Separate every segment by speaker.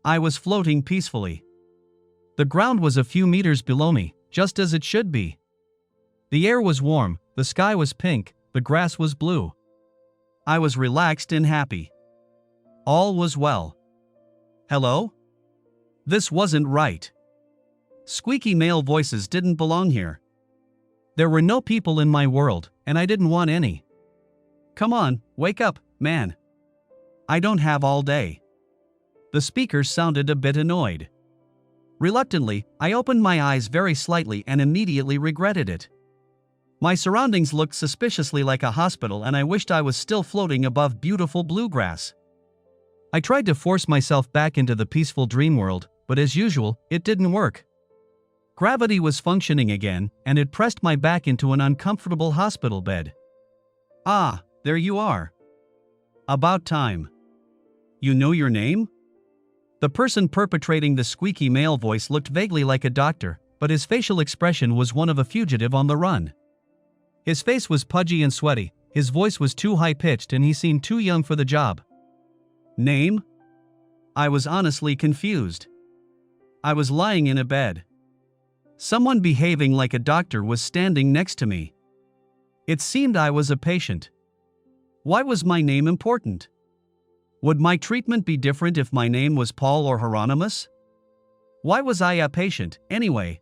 Speaker 1: I was floating peacefully. The ground was a few meters below me, just as it should be. The air was warm, the sky was pink, the grass was blue. I was relaxed and happy. All was well. Hello? This wasn't right. Squeaky male voices didn't belong here. There were no people in my world, and I didn't want any. Come on, wake up, man. I don't have all day. The speaker sounded a bit annoyed. Reluctantly, I opened my eyes very slightly and immediately regretted it. My surroundings looked suspiciously like a hospital, and I wished I was still floating above beautiful bluegrass. I tried to force myself back into the peaceful dream world, but as usual, it didn't work. Gravity was functioning again, and it pressed my back into an uncomfortable hospital bed. Ah, there you are. About time. You know your name? The person perpetrating the squeaky male voice looked vaguely like a doctor, but his facial expression was one of a fugitive on the run. His face was pudgy and sweaty, his voice was too high-pitched, and he seemed too young for the job. Name? I was honestly confused. I was lying in a bed. Someone behaving like a doctor was standing next to me. It seemed I was a patient. Why was my name important? Would my treatment be different if my name was Paul or Hieronymus? Why was I a patient, anyway?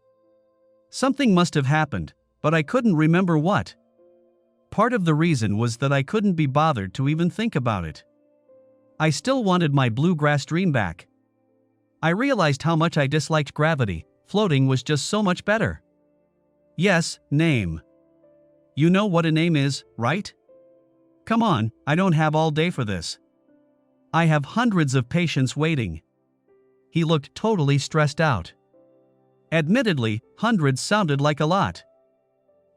Speaker 1: Something must have happened, but I couldn't remember what. Part of the reason was that I couldn't be bothered to even think about it. I still wanted my bluegrass dream back. I realized how much I disliked gravity. Floating was just so much better. Yes, name. You know what a name is, right? Come on, I don't have all day for this. I have hundreds of patients waiting. He looked totally stressed out. Admittedly, hundreds sounded like a lot.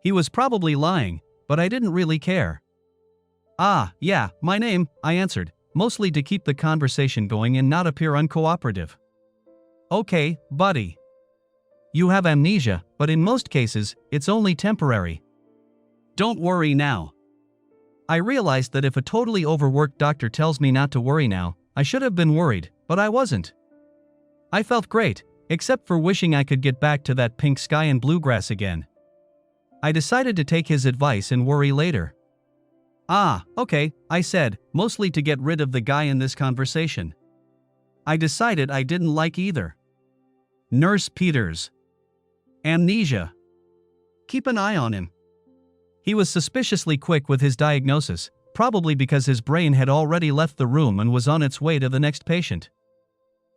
Speaker 1: He was probably lying, but I didn't really care. Ah, yeah, my name, I answered, mostly to keep the conversation going and not appear uncooperative. Okay, buddy. You have amnesia, but in most cases, it's only temporary. Don't worry now. I realized that if a totally overworked doctor tells me not to worry now, I should have been worried, but I wasn't. I felt great, except for wishing I could get back to that pink sky and bluegrass again. I decided to take his advice and worry later. Ah, okay, I said, mostly to get rid of the guy in this conversation. I decided I didn't like either. Nurse Peters. Amnesia. Keep an eye on him. He was suspiciously quick with his diagnosis, probably because his brain had already left the room and was on its way to the next patient.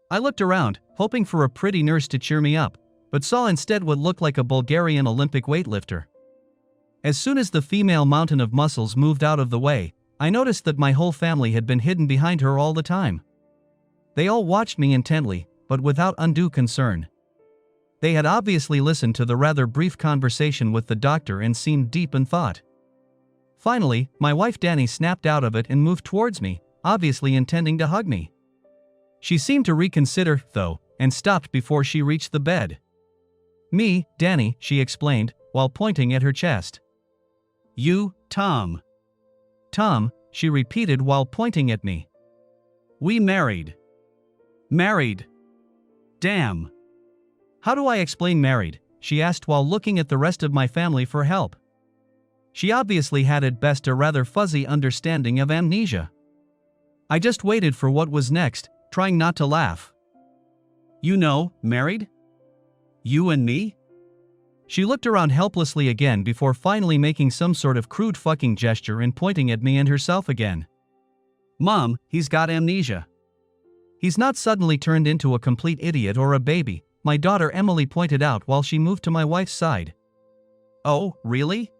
Speaker 1: I looked around, hoping for a pretty nurse to cheer me up, but saw instead what looked like a Bulgarian Olympic weightlifter. As soon as the female mountain of muscles moved out of the way, I noticed that my whole family had been hidden behind her all the time. They all watched me intently, but without undue concern. They had obviously listened to the rather brief conversation with the doctor and seemed deep in thought. Finally, my wife Dani snapped out of it and moved towards me, obviously intending to hug me. She seemed to reconsider, though, and stopped before she reached the bed. Me, Dani, she explained, while pointing at her chest. You, Tom. Tom, she repeated while pointing at me. We married. Married. Damn. How do I explain married? She asked while looking at the rest of my family for help. She obviously had at best a rather fuzzy understanding of amnesia. I just waited for what was next, trying not to laugh. You know, married? You and me? She looked around helplessly again before finally making some sort of crude fucking gesture and pointing at me and herself again. Mom, he's got amnesia. He's not suddenly turned into a complete idiot or a baby, my daughter Emily pointed out while she moved to my wife's side. Oh, really?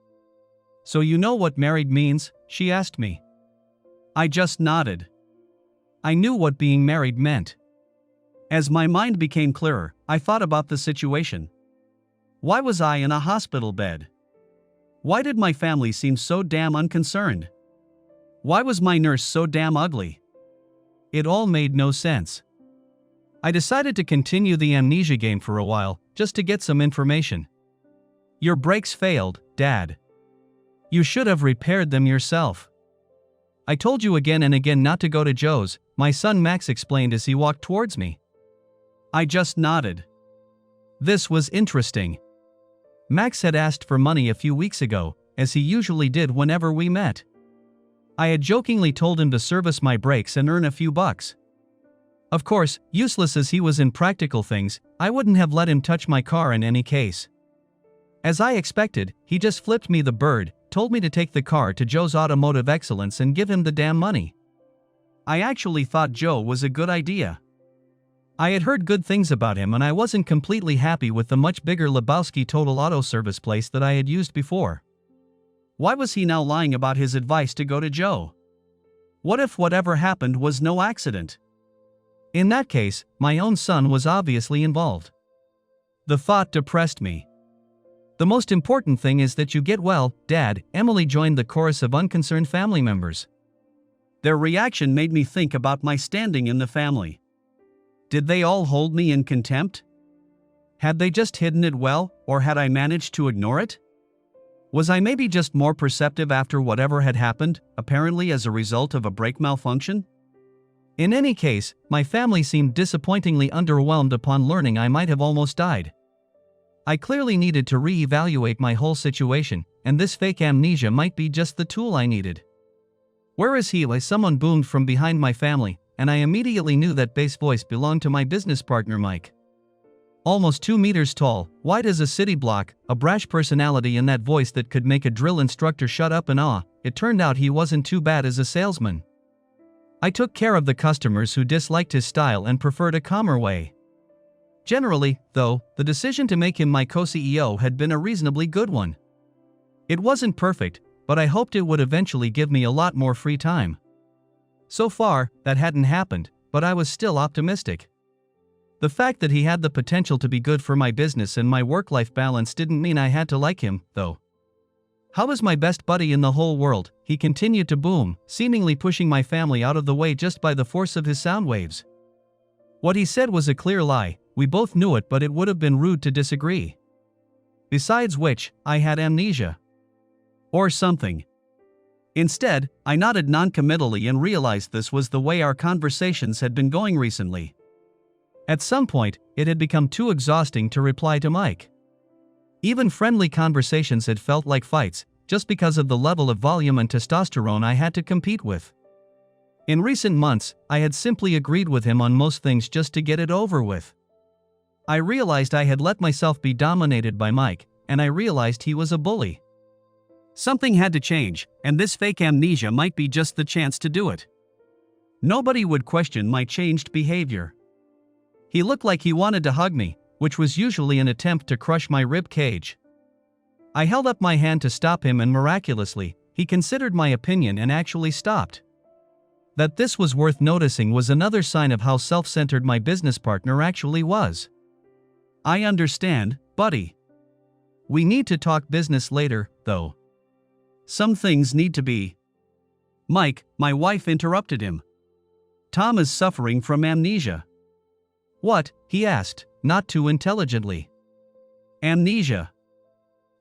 Speaker 1: So you know what married means? She asked me. I just nodded. I knew what being married meant. As my mind became clearer, I thought about the situation. Why was I in a hospital bed? Why did my family seem so damn unconcerned? Why was my nurse so damn ugly? It all made no sense. I decided to continue the amnesia game for a while, just to get some information. Your brakes failed, Dad. You should have repaired them yourself. I told you again and again not to go to Joe's, my son Max explained as he walked towards me. I just nodded. This was interesting. Max had asked for money a few weeks ago, as he usually did whenever we met. I had jokingly told him to service my brakes and earn a few bucks. Of course, useless as he was in practical things, I wouldn't have let him touch my car in any case. As I expected, he just flipped me the bird, told me to take the car to Joe's Automotive Excellence and give him the damn money. I actually thought Joe was a good idea. I had heard good things about him and I wasn't completely happy with the much bigger Lebowski Total Auto Service place that I had used before. Why was he now lying about his advice to go to Joe? What if whatever happened was no accident? In that case, my own son was obviously involved. The thought depressed me. The most important thing is that you get well, Dad. Emily joined the chorus of unconcerned family members. Their reaction made me think about my standing in the family. Did they all hold me in contempt? Had they just hidden it well, or had I managed to ignore it? Was I maybe just more perceptive after whatever had happened, apparently as a result of a brake malfunction? In any case, my family seemed disappointingly underwhelmed upon learning I might have almost died. I clearly needed to re-evaluate my whole situation, and this fake amnesia might be just the tool I needed. "Where is he?" someone boomed from behind my family, and I immediately knew that bass voice belonged to my business partner Mike. Almost 2 meters tall, wide as a city block, a brash personality in that voice that could make a drill instructor shut up in awe, it turned out he wasn't too bad as a salesman. I took care of the customers who disliked his style and preferred a calmer way. Generally, though, the decision to make him my co-CEO had been a reasonably good one. It wasn't perfect, but I hoped it would eventually give me a lot more free time. So far, that hadn't happened, but I was still optimistic. The fact that he had the potential to be good for my business and my work-life balance didn't mean I had to like him, though. "How is my best buddy in the whole world?" he continued to boom, seemingly pushing my family out of the way just by the force of his sound waves. What he said was a clear lie, we both knew it, but it would have been rude to disagree. Besides which, I had amnesia. Or something. Instead, I nodded noncommittally and realized this was the way our conversations had been going recently. At some point, it had become too exhausting to reply to Mike. Even friendly conversations had felt like fights, just because of the level of volume and testosterone I had to compete with. In recent months, I had simply agreed with him on most things just to get it over with. I realized I had let myself be dominated by Mike, and I realized he was a bully. Something had to change, and this fake amnesia might be just the chance to do it. Nobody would question my changed behavior. He looked like he wanted to hug me, which was usually an attempt to crush my rib cage. I held up my hand to stop him and miraculously, he considered my opinion and actually stopped. That this was worth noticing was another sign of how self-centered my business partner actually was. "I understand, buddy. We need to talk business later, though. Some things need to be." "Mike," my wife interrupted him. "Tom is suffering from amnesia." "What?" he asked, not too intelligently. "Amnesia.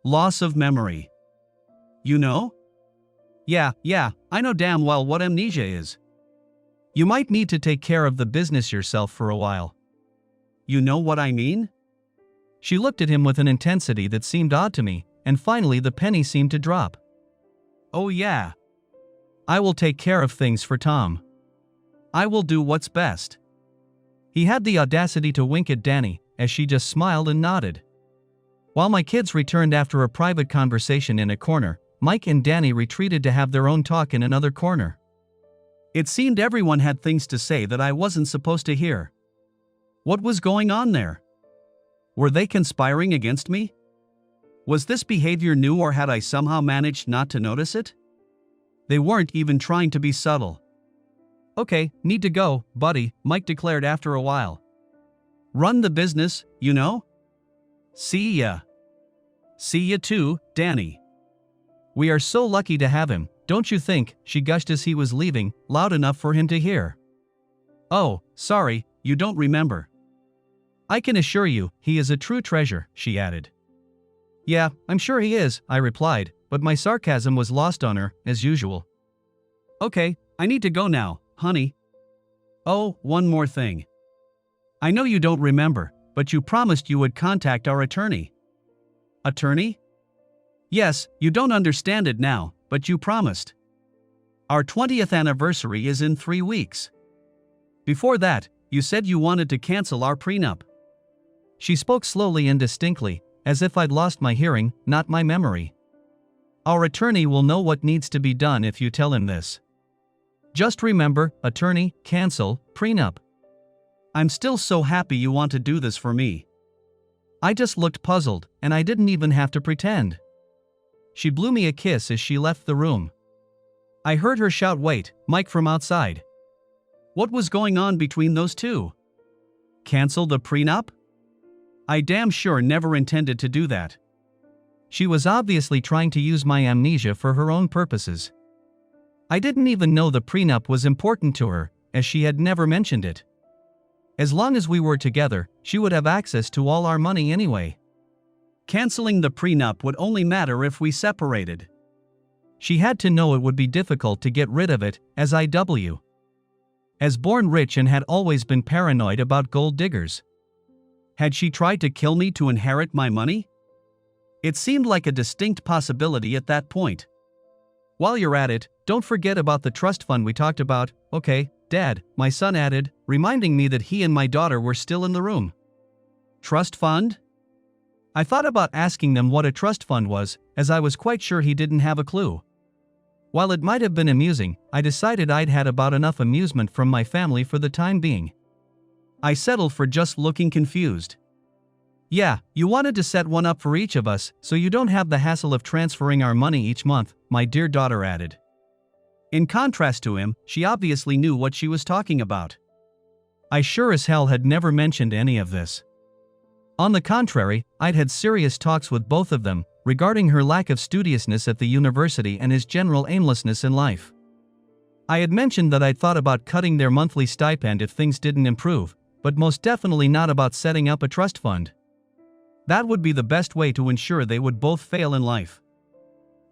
Speaker 1: Loss of memory. You know?" Yeah, I know damn well what amnesia is. You might need to take care of the business yourself for a while." "You know what I mean?" She looked at him with an intensity that seemed odd to me, and finally the penny seemed to drop. "Oh yeah. I will take care of things for Tom. I will do what's best." He had the audacity to wink at Danny, as she just smiled and nodded. While my kids returned after a private conversation in a corner, Mike and Danny retreated to have their own talk in another corner. It seemed everyone had things to say that I wasn't supposed to hear. What was going on there? Were they conspiring against me? Was this behavior new, or had I somehow managed not to notice it? They weren't even trying to be subtle. "Okay, need to go, buddy," Mike declared after a while. "Run the business, you know? See ya." "See ya too, Danny. We are so lucky to have him, don't you think?" she gushed as he was leaving, loud enough for him to hear. "Oh, sorry, you don't remember." "I can assure you, he is a true treasure," she added. "Yeah, I'm sure he is," I replied, but my sarcasm was lost on her, as usual. "Okay, I need to go now, honey. Oh, one more thing. I know you don't remember, but you promised you would contact our attorney. Attorney? Yes, you don't understand it now, but you promised. Our 20th anniversary is in 3 weeks. Before that, you said you wanted to cancel our prenup. She spoke slowly and distinctly, as if I'd lost my hearing, not my memory. Our attorney will know what needs to be done if you tell him this. Just remember, attorney, cancel, prenup. I'm still so happy you want to do this for me. I just looked puzzled, and I didn't even have to pretend. She blew me a kiss as she left the room. I heard her shout, "Wait, Mike," from outside. What was going on between those two? Cancel the prenup? I damn sure never intended to do that. She was obviously trying to use my amnesia for her own purposes. I didn't even know the prenup was important to her, as she had never mentioned it. As long as we were together, she would have access to all our money anyway. Canceling the prenup would only matter if we separated. She had to know it would be difficult to get rid of it, as IW. As born rich and had always been paranoid about gold diggers. Had she tried to kill me to inherit my money? It seemed like a distinct possibility at that point. While you're at it, don't forget about the trust fund we talked about. Okay, Dad, my son added, reminding me that he and my daughter were still in the room. Trust fund? I thought about asking them what a trust fund was, as I was quite sure he didn't have a clue. While it might have been amusing, I decided I'd had about enough amusement from my family for the time being. I settled for just looking confused. Yeah, you wanted to set one up for each of us, so you don't have the hassle of transferring our money each month, my dear daughter added. In contrast to him, she obviously knew what she was talking about. I sure as hell had never mentioned any of this. On the contrary, I'd had serious talks with both of them, regarding her lack of studiousness at the university and his general aimlessness in life. I had mentioned that I'd thought about cutting their monthly stipend if things didn't improve, but most definitely not about setting up a trust fund. That would be the best way to ensure they would both fail in life.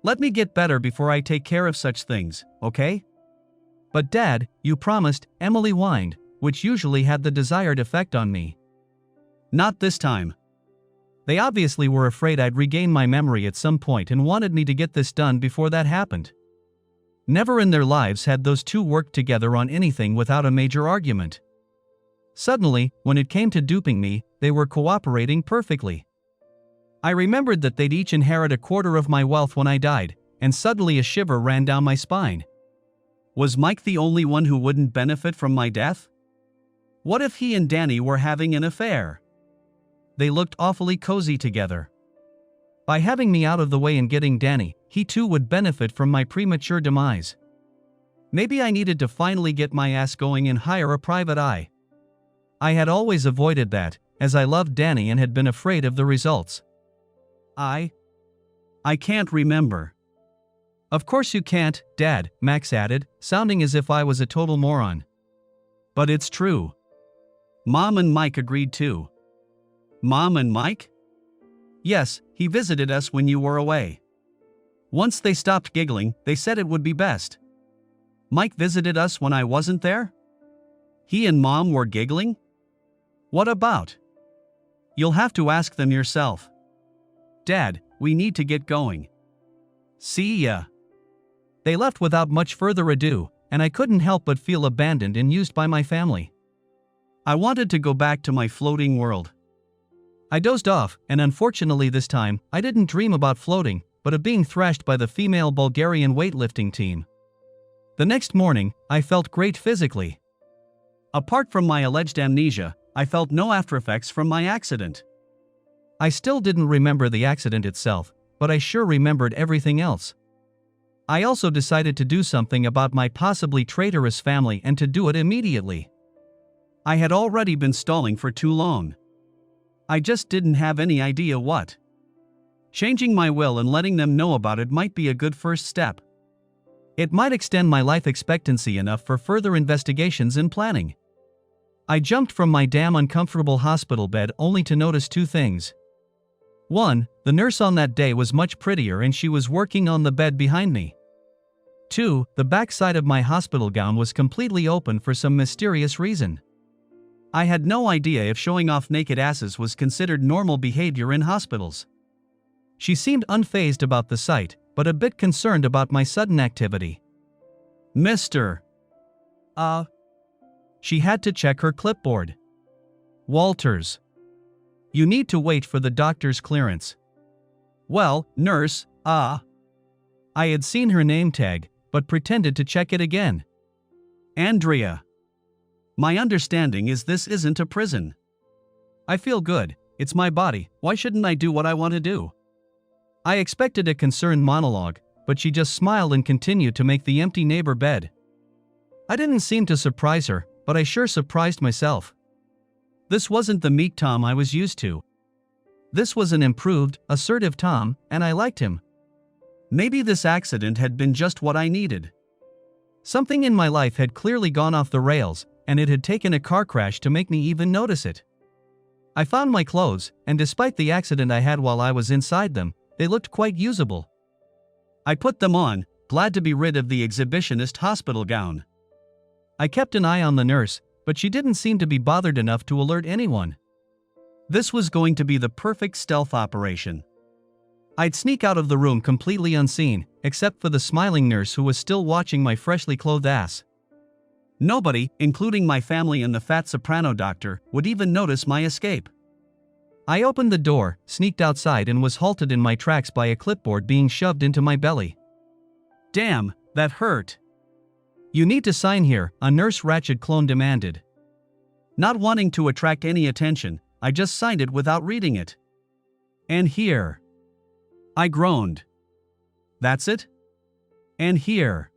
Speaker 1: Let me get better before I take care of such things, okay? But Dad, you promised, Emily whined, which usually had the desired effect on me. Not this time. They obviously were afraid I'd regain my memory at some point and wanted me to get this done before that happened. Never in their lives had those two worked together on anything without a major argument. Suddenly, when it came to duping me, they were cooperating perfectly. I remembered that they'd each inherit a quarter of my wealth when I died, and suddenly a shiver ran down my spine. Was Mike the only one who wouldn't benefit from my death? What if he and Danny were having an affair? They looked awfully cozy together. By having me out of the way and getting Danny, he too would benefit from my premature demise. Maybe I needed to finally get my ass going and hire a private eye. I had always avoided that, as I loved Danny and had been afraid of the results. I can't remember. Of course you can't, Dad, Max added, sounding as if I was a total moron. But it's true. Mom and Mike agreed too. Mom and Mike? Yes, he visited us when you were away. Once they stopped giggling, they said it would be best. Mike visited us when I wasn't there? He and Mom were giggling? What about? You'll have to ask them yourself. Dad, we need to get going. See ya. They left without much further ado, and I couldn't help but feel abandoned and used by my family. I wanted to go back to my floating world. I dozed off, and unfortunately this time, I didn't dream about floating, but of being thrashed by the female Bulgarian weightlifting team. The next morning, I felt great physically. Apart from my alleged amnesia, I felt no aftereffects from my accident. I still didn't remember the accident itself, but I sure remembered everything else. I also decided to do something about my possibly traitorous family and to do it immediately. I had already been stalling for too long. I just didn't have any idea what. Changing my will and letting them know about it might be a good first step. It might extend my life expectancy enough for further investigations and planning. I jumped from my damn uncomfortable hospital bed only to notice two things. 1. The nurse on that day was much prettier and she was working on the bed behind me. 2. The backside of my hospital gown was completely open for some mysterious reason. I had no idea if showing off naked asses was considered normal behavior in hospitals. She seemed unfazed about the sight, but a bit concerned about my sudden activity. Mr. She had to check her clipboard. Walters. You need to wait for the doctor's clearance. Well, nurse, I had seen her name tag, but pretended to check it again. Andrea. My understanding is this isn't a prison. I feel good, it's my body, why shouldn't I do what I want to do? I expected a concerned monologue, but she just smiled and continued to make the empty neighbor bed. I didn't seem to surprise her, but I sure surprised myself. This wasn't the meek Tom I was used to. This was an improved, assertive Tom, and I liked him. Maybe this accident had been just what I needed. Something in my life had clearly gone off the rails, and it had taken a car crash to make me even notice it. I found my clothes, and despite the accident I had while I was inside them, they looked quite usable. I put them on, glad to be rid of the exhibitionist hospital gown. I kept an eye on the nurse, but she didn't seem to be bothered enough to alert anyone. This was going to be the perfect stealth operation. I'd sneak out of the room completely unseen, except for the smiling nurse who was still watching my freshly clothed ass. Nobody, including my family and the fat soprano doctor, would even notice my escape. I opened the door, sneaked outside, and was halted in my tracks by a clipboard being shoved into my belly. Damn, that hurt. You need to sign here, a Nurse Ratched clone demanded. Not wanting to attract any attention, I just signed it without reading it. And here. I groaned. That's it? And here.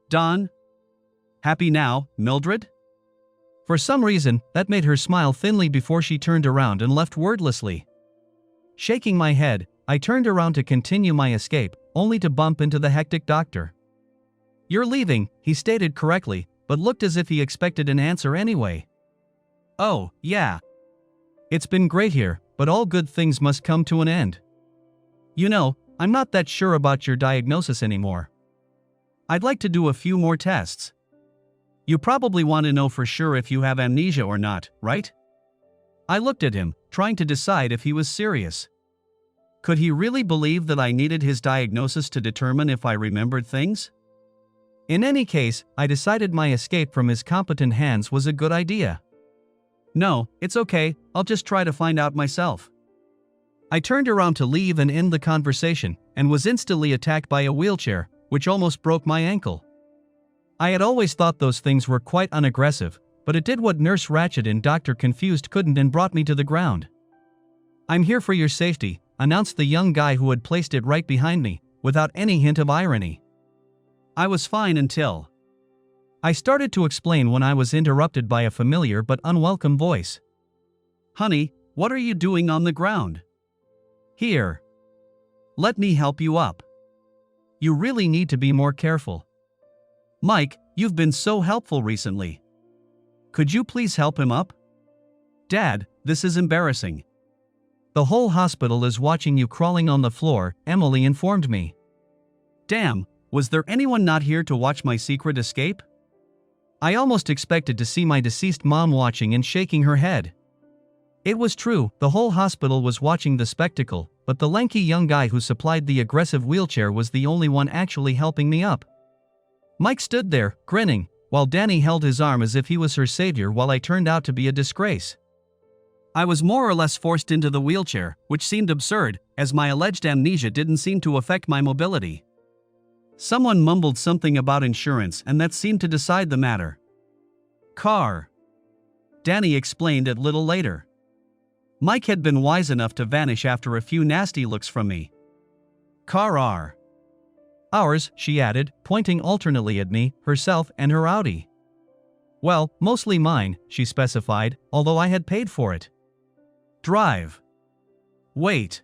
Speaker 1: Done? Happy now, Mildred? For some reason, that made her smile thinly before she turned around and left wordlessly. Shaking my head, I turned around to continue my escape, only to bump into the hectic doctor. You're leaving, he stated correctly, but looked as if he expected an answer anyway. Oh, yeah. It's been great here, but all good things must come to an end. You know, I'm not that sure about your diagnosis anymore. I'd like to do a few more tests. You probably want to know for sure if you have amnesia or not, right? I looked at him, trying to decide if he was serious. Could he really believe that I needed his diagnosis to determine if I remembered things? In any case, I decided my escape from his competent hands was a good idea. No, it's okay, I'll just try to find out myself. I turned around to leave and end the conversation, and was instantly attacked by a wheelchair, which almost broke my ankle. I had always thought those things were quite unaggressive, but it did what Nurse Ratched and Dr. Confused couldn't and brought me to the ground. I'm here for your safety, announced the young guy who had placed it right behind me, without any hint of irony. I was fine until I started to explain when I was interrupted by a familiar but unwelcome voice. Honey, what are you doing on the ground? Here. Let me help you up. You really need to be more careful. Mike, you've been so helpful recently. Could you please help him up? Dad, this is embarrassing. The whole hospital is watching you crawling on the floor, Emily informed me. Damn, was there anyone not here to watch my secret escape? I almost expected to see my deceased mom watching and shaking her head. It was true, the whole hospital was watching the spectacle, but the lanky young guy who supplied the aggressive wheelchair was the only one actually helping me up. Mike stood there, grinning, while Danny held his arm as if he was her savior while I turned out to be a disgrace. I was more or less forced into the wheelchair, which seemed absurd, as my alleged amnesia didn't seem to affect my mobility. Someone mumbled something about insurance and that seemed to decide the matter. Car. Danny explained a little later. Mike had been wise enough to vanish after a few nasty looks from me. Car R. Ours, she added, pointing alternately at me, herself, and her Audi. Well, mostly mine, she specified, although I had paid for it. Drive. Wait.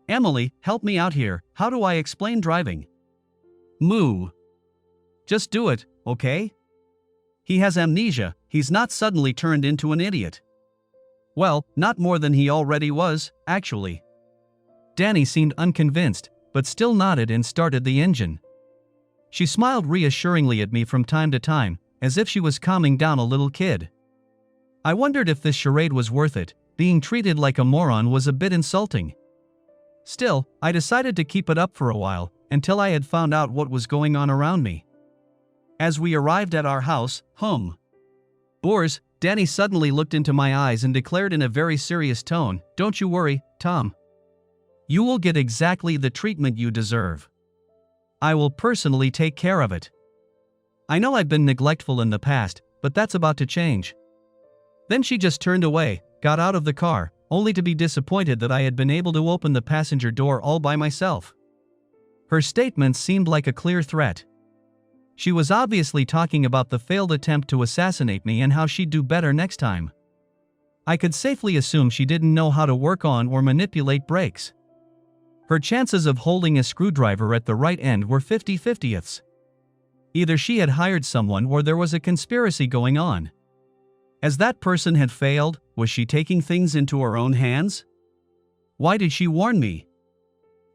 Speaker 1: Emily, help me out here, how do I explain driving? Moo. Just do it, okay? He has amnesia, he's not suddenly turned into an idiot. Well, not more than he already was, actually. Danny seemed unconvinced, but still nodded and started the engine. She smiled reassuringly at me from time to time, as if she was calming down a little kid. I wondered if this charade was worth it. Being treated like a moron was a bit insulting. Still, I decided to keep it up for a while, until I had found out what was going on around me. As we arrived at our house, Boers, Danny suddenly looked into my eyes and declared in a very serious tone, "Don't you worry, Tom. You will get exactly the treatment you deserve. I will personally take care of it. I know I've been neglectful in the past, but that's about to change." Then she just turned away, got out of the car, only to be disappointed that I had been able to open the passenger door all by myself. Her statements seemed like a clear threat. She was obviously talking about the failed attempt to assassinate me and how she'd do better next time. I could safely assume she didn't know how to work on or manipulate brakes. Her chances of holding a screwdriver at the right end were 50-50ths. Either she had hired someone or there was a conspiracy going on. As that person had failed, was she taking things into her own hands? Why did she warn me?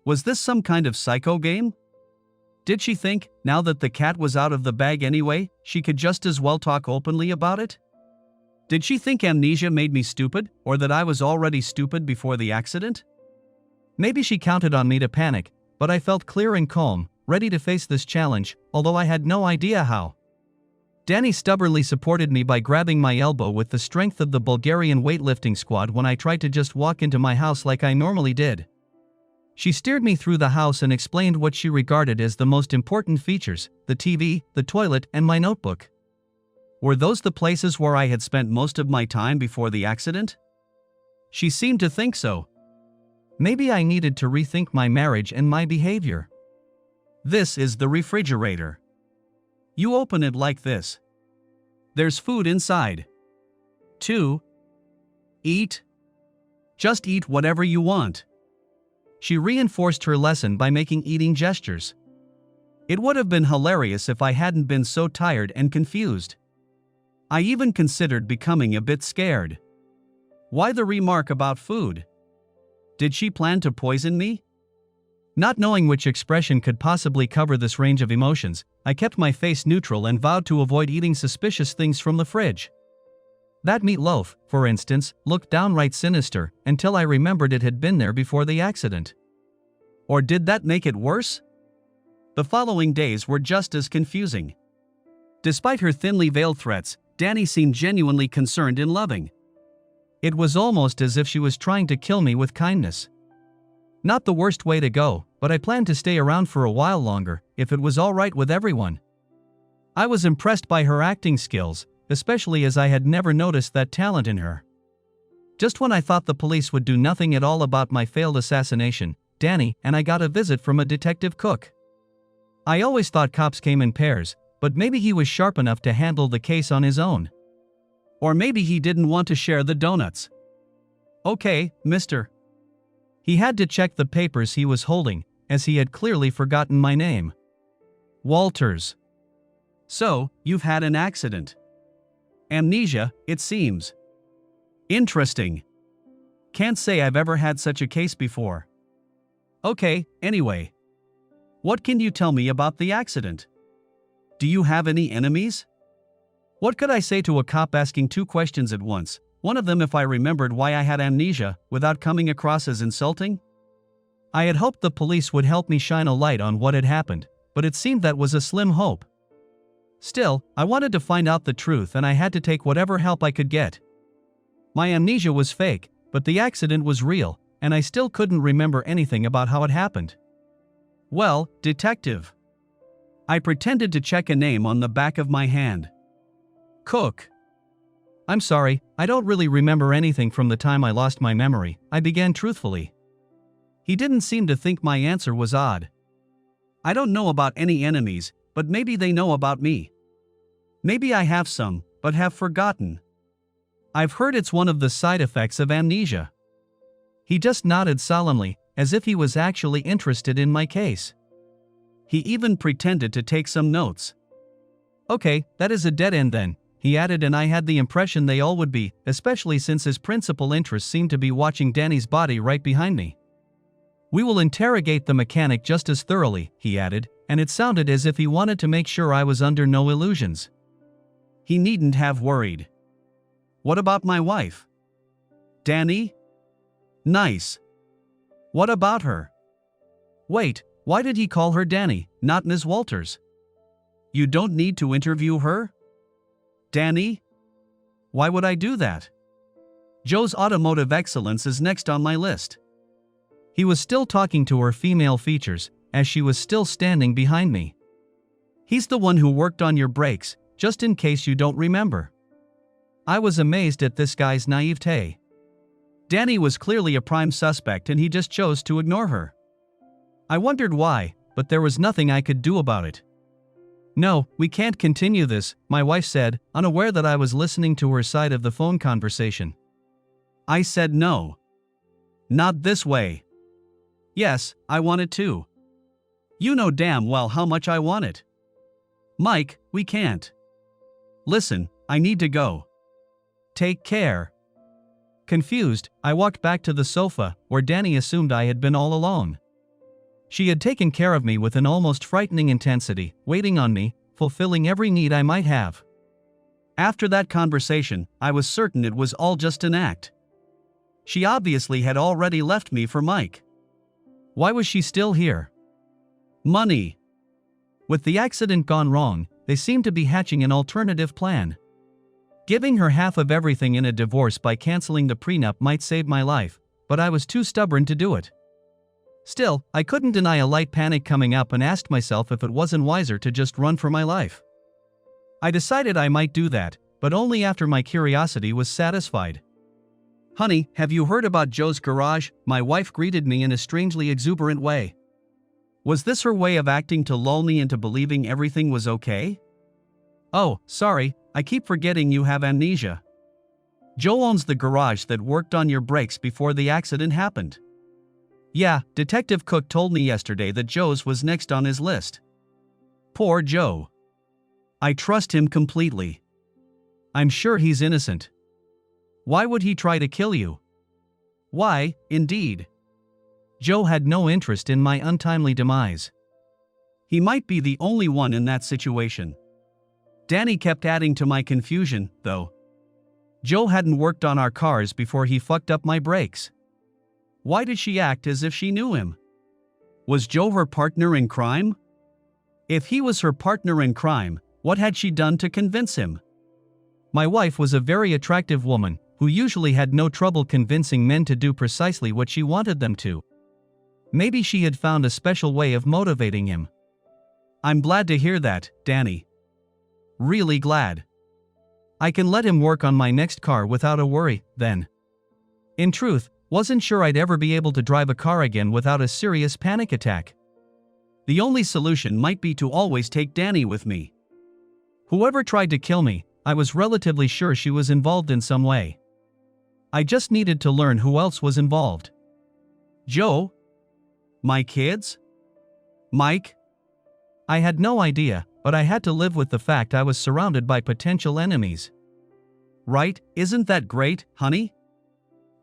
Speaker 1: Was this some kind of psycho game? Did she think, now that the cat was out of the bag anyway, she could just as well talk openly about it? Did she think amnesia made me stupid, or that I was already stupid before the accident? Maybe she counted on me to panic, but I felt clear and calm, ready to face this challenge, although I had no idea how. Danny stubbornly supported me by grabbing my elbow with the strength of the Bulgarian weightlifting squad when I tried to just walk into my house like I normally did. She steered me through the house and explained what she regarded as the most important features: the TV, the toilet, and my notebook. Were those the places where I had spent most of my time before the accident? She seemed to think so. Maybe I needed to rethink my marriage and my behavior. This is the refrigerator. You open it like this. There's food inside. 2. Eat. Just eat whatever you want. She reinforced her lesson by making eating gestures. It would have been hilarious if I hadn't been so tired and confused. I even considered becoming a bit scared. Why the remark about food? Did she plan to poison me? Not knowing which expression could possibly cover this range of emotions, I kept my face neutral and vowed to avoid eating suspicious things from the fridge. That meatloaf, for instance, looked downright sinister until I remembered it had been there before the accident. Or did that make it worse? The following days were just as confusing. Despite her thinly veiled threats, Danny seemed genuinely concerned and loving. It was almost as if she was trying to kill me with kindness. Not the worst way to go, but I planned to stay around for a while longer, if it was all right with everyone. I was impressed by her acting skills, especially as I had never noticed that talent in her. Just when I thought the police would do nothing at all about my failed assassination, Danny and I got a visit from a detective Cook. I always thought cops came in pairs, but maybe he was sharp enough to handle the case on his own. Or maybe he didn't want to share the donuts. Okay, mister. He had to check the papers he was holding, as he had clearly forgotten my name. Walters. So, you've had an accident. Amnesia, it seems. Interesting. Can't say I've ever had such a case before. Okay, anyway. What can you tell me about the accident? Do you have any enemies? What could I say to a cop asking two questions at once, one of them if I remembered why I had amnesia, without coming across as insulting? I had hoped the police would help me shine a light on what had happened, but it seemed that was a slim hope. Still, I wanted to find out the truth and I had to take whatever help I could get. My amnesia was fake, but the accident was real, and I still couldn't remember anything about how it happened. Well, detective. I pretended to check a name on the back of my hand. Cook. I'm sorry, I don't really remember anything from the time I lost my memory, I began truthfully. He didn't seem to think my answer was odd. I don't know about any enemies, but maybe they know about me. Maybe I have some, but have forgotten. I've heard it's one of the side effects of amnesia. He just nodded solemnly, as if he was actually interested in my case. He even pretended to take some notes. Okay, that is a dead end then, he added, and I had the impression they all would be, especially since his principal interest seemed to be watching Danny's body right behind me. We will interrogate the mechanic just as thoroughly, he added, and it sounded as if he wanted to make sure I was under no illusions. He needn't have worried. What about my wife? Danny? Nice. What about her? Wait, why did he call her Danny, not Ms. Walters? You don't need to interview her? Danny? Why would I do that? Joe's automotive excellence is next on my list. He was still talking to her female features, as she was still standing behind me. He's the one who worked on your brakes, just in case you don't remember. I was amazed at this guy's naivete. Danny was clearly a prime suspect and he just chose to ignore her. I wondered why, but there was nothing I could do about it. No, we can't continue this, my wife said, unaware that I was listening to her side of the phone conversation. I said no. Not this way. Yes, I want it too. You know damn well how much I want it. Mike, we can't. Listen, I need to go. Take care. Confused, I walked back to the sofa, where Danny assumed I had been all alone. She had taken care of me with an almost frightening intensity, waiting on me, fulfilling every need I might have. After that conversation, I was certain it was all just an act. She obviously had already left me for Mike. Why was she still here? Money. With the accident gone wrong, they seemed to be hatching an alternative plan. Giving her half of everything in a divorce by canceling the prenup might save my life, but I was too stubborn to do it. Still, I couldn't deny a light panic coming up and asked myself if it wasn't wiser to just run for my life. I decided I might do that, but only after my curiosity was satisfied. Honey, have you heard about Joe's garage? My wife greeted me in a strangely exuberant way. Was this her way of acting to lull me into believing everything was okay? Oh, sorry, I keep forgetting you have amnesia. Joe owns the garage that worked on your brakes before the accident happened. Yeah, Detective Cook told me yesterday that Joe's was next on his list. Poor Joe. I trust him completely. I'm sure he's innocent. Why would he try to kill you? Why, indeed. Joe had no interest in my untimely demise. He might be the only one in that situation. Danny kept adding to my confusion, though. Joe hadn't worked on our cars before he fucked up my brakes. Why did she act as if she knew him? Was Joe her partner in crime? If he was her partner in crime, what had she done to convince him? My wife was a very attractive woman, who usually had no trouble convincing men to do precisely what she wanted them to. Maybe she had found a special way of motivating him. I'm glad to hear that, Danny. Really glad. I can let him work on my next car without a worry, then. In truth, wasn't sure I'd ever be able to drive a car again without a serious panic attack. The only solution might be to always take Danny with me. Whoever tried to kill me, I was relatively sure she was involved in some way. I just needed to learn who else was involved. Joe? My kids? Mike? I had no idea, but I had to live with the fact I was surrounded by potential enemies. Right, isn't that great, honey?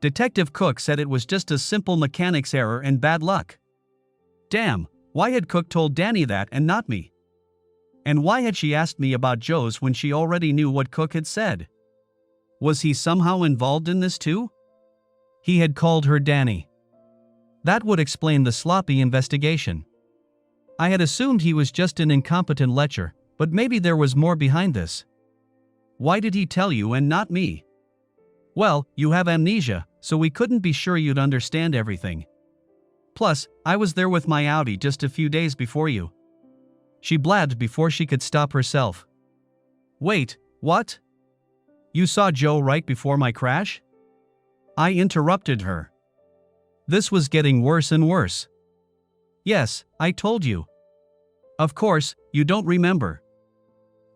Speaker 1: Detective Cook said it was just a simple mechanics error and bad luck. Damn, why had Cook told Danny that and not me? And why had she asked me about Joe's when she already knew what Cook had said? Was he somehow involved in this too? He had called her Danny. That would explain the sloppy investigation. I had assumed he was just an incompetent lecher, but maybe there was more behind this. Why did he tell you and not me? Well, you have amnesia, so we couldn't be sure you'd understand everything. Plus, I was there with my Audi just a few days before you. She blabbed before she could stop herself. Wait, what? You saw Joe right before my crash? I interrupted her. This was getting worse and worse. Yes, I told you. Of course, you don't remember.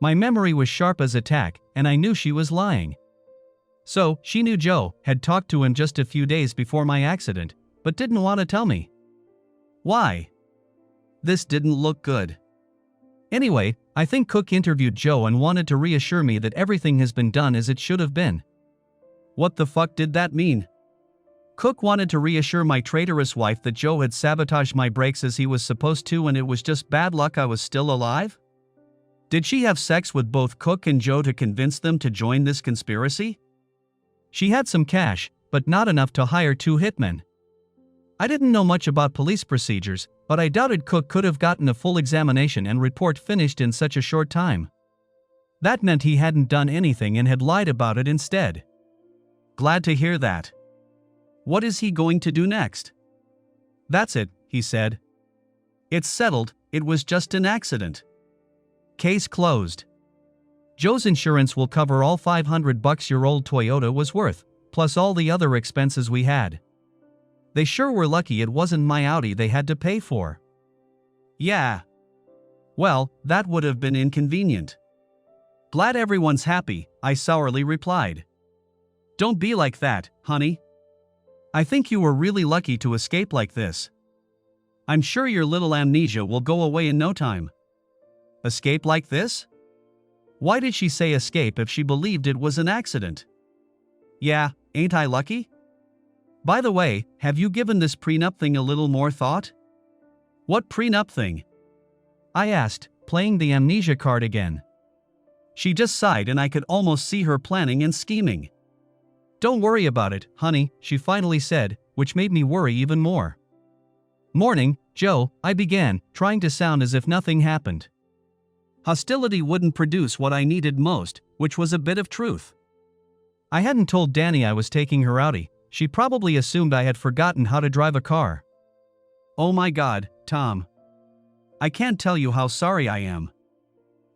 Speaker 1: My memory was sharp as a tack, and I knew she was lying. So, she knew Joe had talked to him just a few days before my accident, but didn't want to tell me. Why? This didn't look good. Anyway, I think Cook interviewed Joe and wanted to reassure me that everything has been done as it should have been. What the fuck did that mean? Cook wanted to reassure my traitorous wife that Joe had sabotaged my brakes as he was supposed to and it was just bad luck I was still alive? Did she have sex with both Cook and Joe to convince them to join this conspiracy? She had some cash, but not enough to hire 2 hitmen. I didn't know much about police procedures, but I doubted Cook could have gotten a full examination and report finished in such a short time. That meant he hadn't done anything and had lied about it instead. Glad to hear that. What is he going to do next? That's it, he said. It's settled, it was just an accident. Case closed. Joe's insurance will cover all $500 your old Toyota was worth, plus all the other expenses we had. They sure were lucky it wasn't my Audi they had to pay for. Yeah. Well, that would have been inconvenient. Glad everyone's happy, I sourly replied. Don't be like that, honey. I think you were really lucky to escape like this. I'm sure your little amnesia will go away in no time. Escape like this? Why did she say escape if she believed it was an accident? Yeah, ain't I lucky? By the way, have you given this prenup thing a little more thought? What prenup thing? I asked, playing the amnesia card again. She just sighed and I could almost see her planning and scheming. Don't worry about it, honey, she finally said, which made me worry even more. Morning, Joe, I began, trying to sound as if nothing happened. Hostility wouldn't produce what I needed most, which was a bit of truth. I hadn't told Danny I was taking her outie. She probably assumed I had forgotten how to drive a car. Oh my God, Tom. I can't tell you how sorry I am.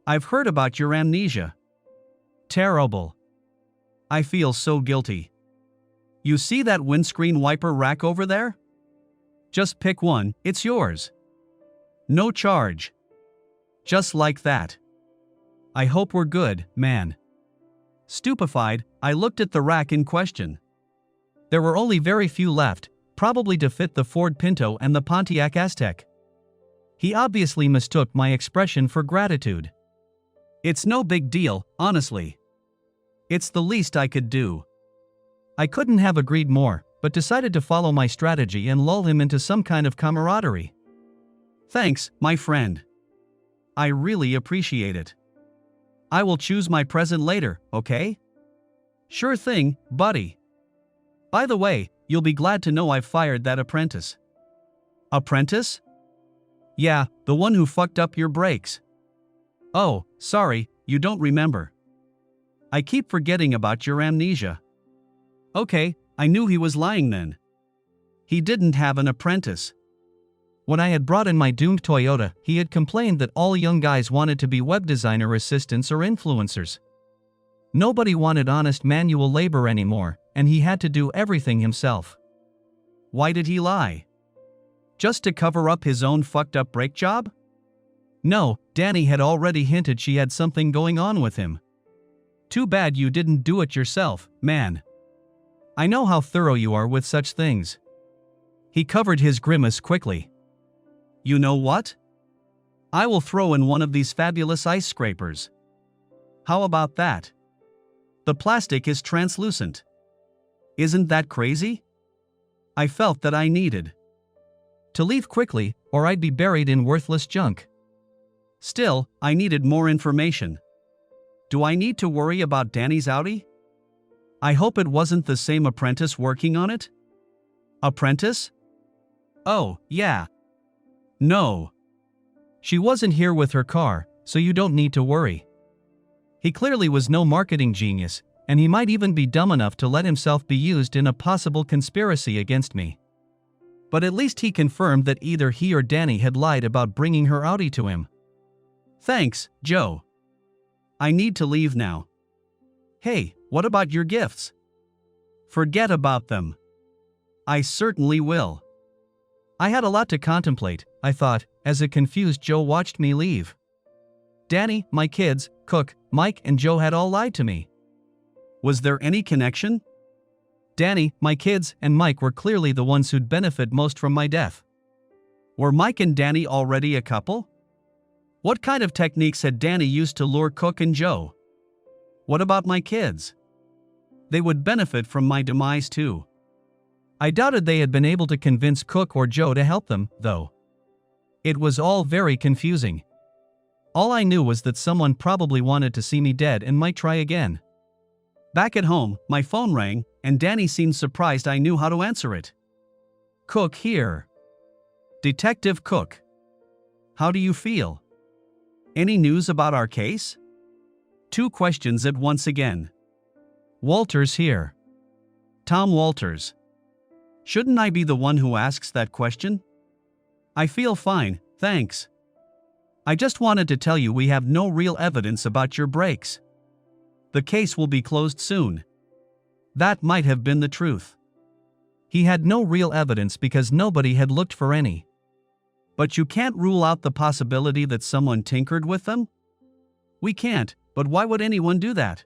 Speaker 1: I've heard about your amnesia. Terrible. I feel so guilty. You see that windscreen wiper rack over there? Just pick one, it's yours. No charge. Just like that. I hope we're good, man. Stupefied, I looked at the rack in question. There were only very few left, probably to fit the Ford Pinto and the Pontiac Aztek. He obviously mistook my expression for gratitude. It's no big deal, honestly. It's the least I could do. I couldn't have agreed more, but decided to follow my strategy and lull him into some kind of camaraderie. Thanks, my friend. I really appreciate it. I will choose my present later, okay? Sure thing, buddy. By the way, you'll be glad to know I've fired that apprentice. Apprentice? Yeah, the one who fucked up your brakes. Oh, sorry, you don't remember. I keep forgetting about your amnesia. Okay, I knew he was lying then. He didn't have an apprentice. When I had brought in my doomed Toyota, he had complained that all young guys wanted to be web designer assistants or influencers. Nobody wanted honest manual labor anymore, and he had to do everything himself. Why did he lie? Just to cover up his own fucked up brake job? No, Danny had already hinted she had something going on with him. Too bad you didn't do it yourself, man. I know how thorough you are with such things. He covered his grimace quickly. You know what? I will throw in one of these fabulous ice scrapers. How about that? The plastic is translucent. Isn't that crazy? I felt that I needed to leave quickly, or I'd be buried in worthless junk. Still, I needed more information. Do I need to worry about Danny's Audi? I hope it wasn't the same apprentice working on it. Apprentice? Oh, yeah. No. She wasn't here with her car, so you don't need to worry. He clearly was no marketing genius, and he might even be dumb enough to let himself be used in a possible conspiracy against me. But at least he confirmed that either he or Danny had lied about bringing her Audi to him. Thanks, Joe. I need to leave now. Hey, what about your gifts? Forget about them. I certainly will. I had a lot to contemplate, I thought, as a confused Joe watched me leave. Danny, my kids, Cook, Mike, and Joe had all lied to me. Was there any connection? Danny, my kids, and Mike were clearly the ones who'd benefit most from my death. Were Mike and Danny already a couple? What kind of techniques had Danny used to lure Cook and Joe? What about my kids? They would benefit from my demise too. I doubted they had been able to convince Cook or Joe to help them, though. It was all very confusing. All I knew was that someone probably wanted to see me dead and might try again. Back at home, my phone rang, and Danny seemed surprised I knew how to answer it. Cook here. Detective Cook. How do you feel? Any news about our case? Two questions at once again. Walters here. Tom Walters. Shouldn't I be the one who asks that question? I feel fine, thanks. I just wanted to tell you we have no real evidence about your breaks. The case will be closed soon. That might have been the truth. He had no real evidence because nobody had looked for any. But you can't rule out the possibility that someone tinkered with them? We can't, but why would anyone do that?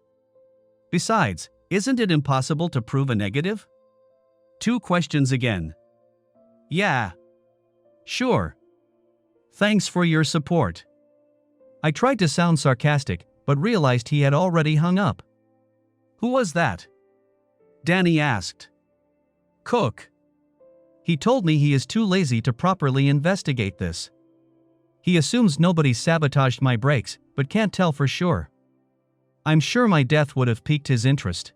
Speaker 1: Besides, isn't it impossible to prove a negative? Two questions again. Yeah. Sure. Thanks for your support. I tried to sound sarcastic, but realized he had already hung up. Who was that? Danny asked. Cook. He told me he is too lazy to properly investigate this. He assumes nobody sabotaged my breaks, but can't tell for sure. I'm sure my death would have piqued his interest.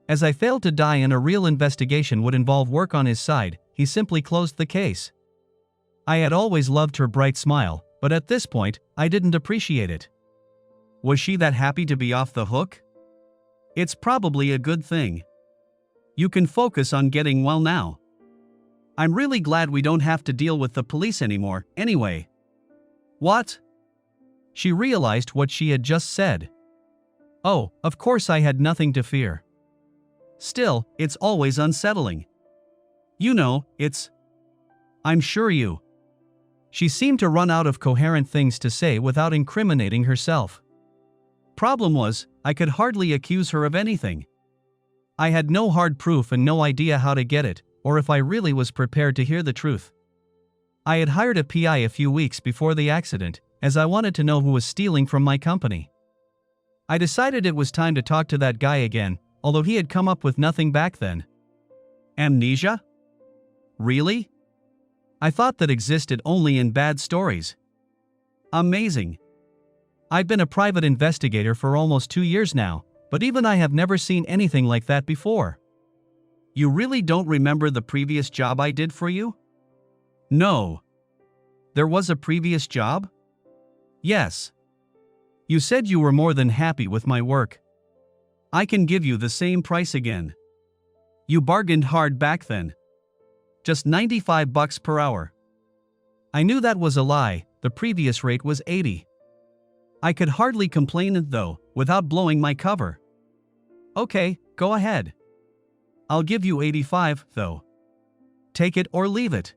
Speaker 1: As I failed to die and a real investigation would involve work on his side, he simply closed the case. I had always loved her bright smile, but at this point, I didn't appreciate it. Was she that happy to be off the hook? It's probably a good thing. You can focus on getting well now. I'm really glad we don't have to deal with the police anymore, anyway. What? She realized what she had just said. Oh, of course I had nothing to fear. Still, it's always unsettling. You know, I'm sure you. She seemed to run out of coherent things to say without incriminating herself. Problem was, I could hardly accuse her of anything. I had no hard proof and no idea how to get it, or if I really was prepared to hear the truth. I had hired a PI a few weeks before the accident, as I wanted to know who was stealing from my company. I decided it was time to talk to that guy again, although he had come up with nothing back then. Amnesia? Really? I thought that existed only in bad stories. Amazing. I've been a private investigator for almost 2 years now, but even I have never seen anything like that before. You really don't remember the previous job I did for you? No. There was a previous job? Yes. You said you were more than happy with my work. I can give you the same price again. You bargained hard back then. Just $95 per hour. I knew that was a lie, the previous rate was $80. I could hardly complain though, without blowing my cover. Okay, go ahead. I'll give you $85, though. Take it or leave it.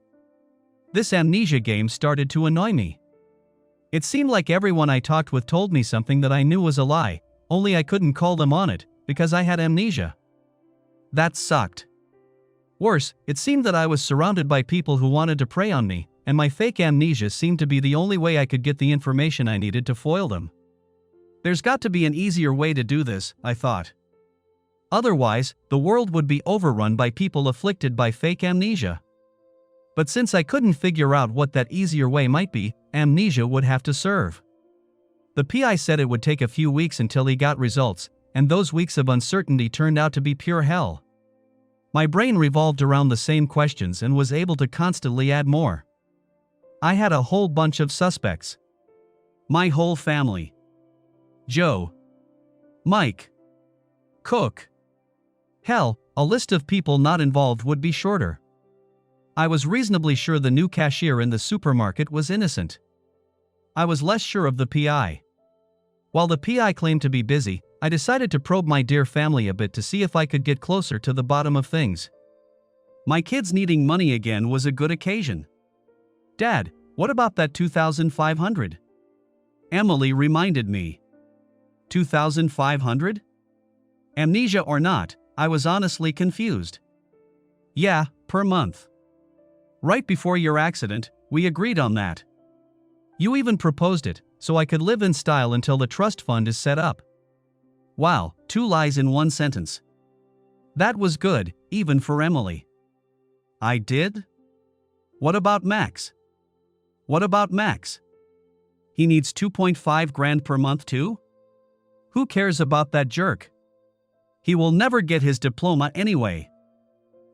Speaker 1: This amnesia game started to annoy me. It seemed like everyone I talked with told me something that I knew was a lie, only I couldn't call them on it, because I had amnesia. That sucked. Worse, it seemed that I was surrounded by people who wanted to prey on me, and my fake amnesia seemed to be the only way I could get the information I needed to foil them. There's got to be an easier way to do this, I thought. Otherwise, the world would be overrun by people afflicted by fake amnesia. But since I couldn't figure out what that easier way might be, amnesia would have to serve. The PI said it would take a few weeks until he got results, and those weeks of uncertainty turned out to be pure hell. My brain revolved around the same questions and was able to constantly add more. I had a whole bunch of suspects. My whole family. Joe. Mike. Cook. Hell, a list of people not involved would be shorter. I was reasonably sure the new cashier in the supermarket was innocent. I was less sure of the PI. While the PI claimed to be busy, I decided to probe my dear family a bit to see if I could get closer to the bottom of things. My kids needing money again was a good occasion. Dad, what about that $2,500? Emily reminded me. $2,500? Amnesia or not, I was honestly confused. Yeah, per month. Right before your accident, we agreed on that. You even proposed it, so I could live in style until the trust fund is set up. Wow, 2 lies in 1 sentence. That was good, even for Emily. I did? What about Max? What about Max? He needs $2.5 grand per month too? Who cares about that jerk? He will never get his diploma anyway.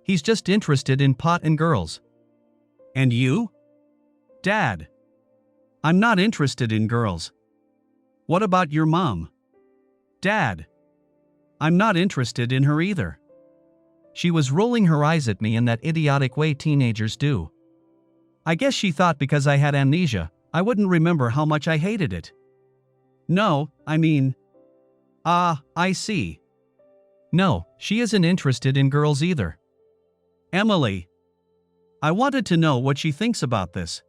Speaker 1: He's just interested in pot and girls. And you? Dad. I'm not interested in girls. What about your mom? Dad. I'm not interested in her either. She was rolling her eyes at me in that idiotic way teenagers do. I guess she thought because I had amnesia, I wouldn't remember how much I hated it. No, I mean... I see. No, she isn't interested in girls either. Emily. I wanted to know what she thinks about this.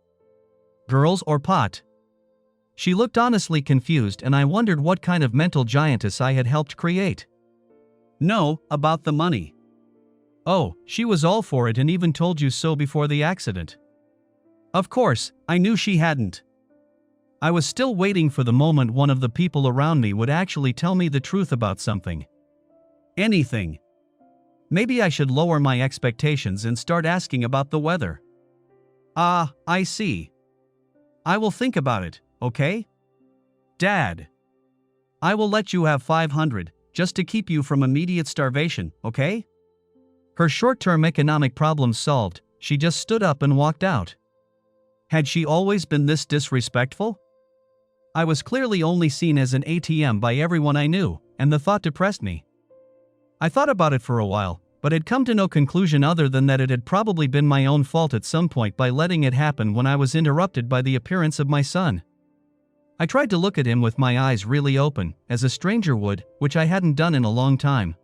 Speaker 1: Girls or pot? She looked honestly confused and I wondered what kind of mental giantess I had helped create. No, about the money. Oh, she was all for it and even told you so before the accident. Of course, I knew she hadn't. I was still waiting for the moment one of the people around me would actually tell me the truth about something. Anything. Maybe I should lower my expectations and start asking about the weather. I see. I will think about it, okay? Dad. I will let you have 500, just to keep you from immediate starvation, okay? Her short-term economic problems solved, she just stood up and walked out. Had she always been this disrespectful? I was clearly only seen as an ATM by everyone I knew, and the thought depressed me. I thought about it for a while, but had come to no conclusion other than that it had probably been my own fault at some point by letting it happen when I was interrupted by the appearance of my son. I tried to look at him with my eyes really open, as a stranger would, which I hadn't done in a long time.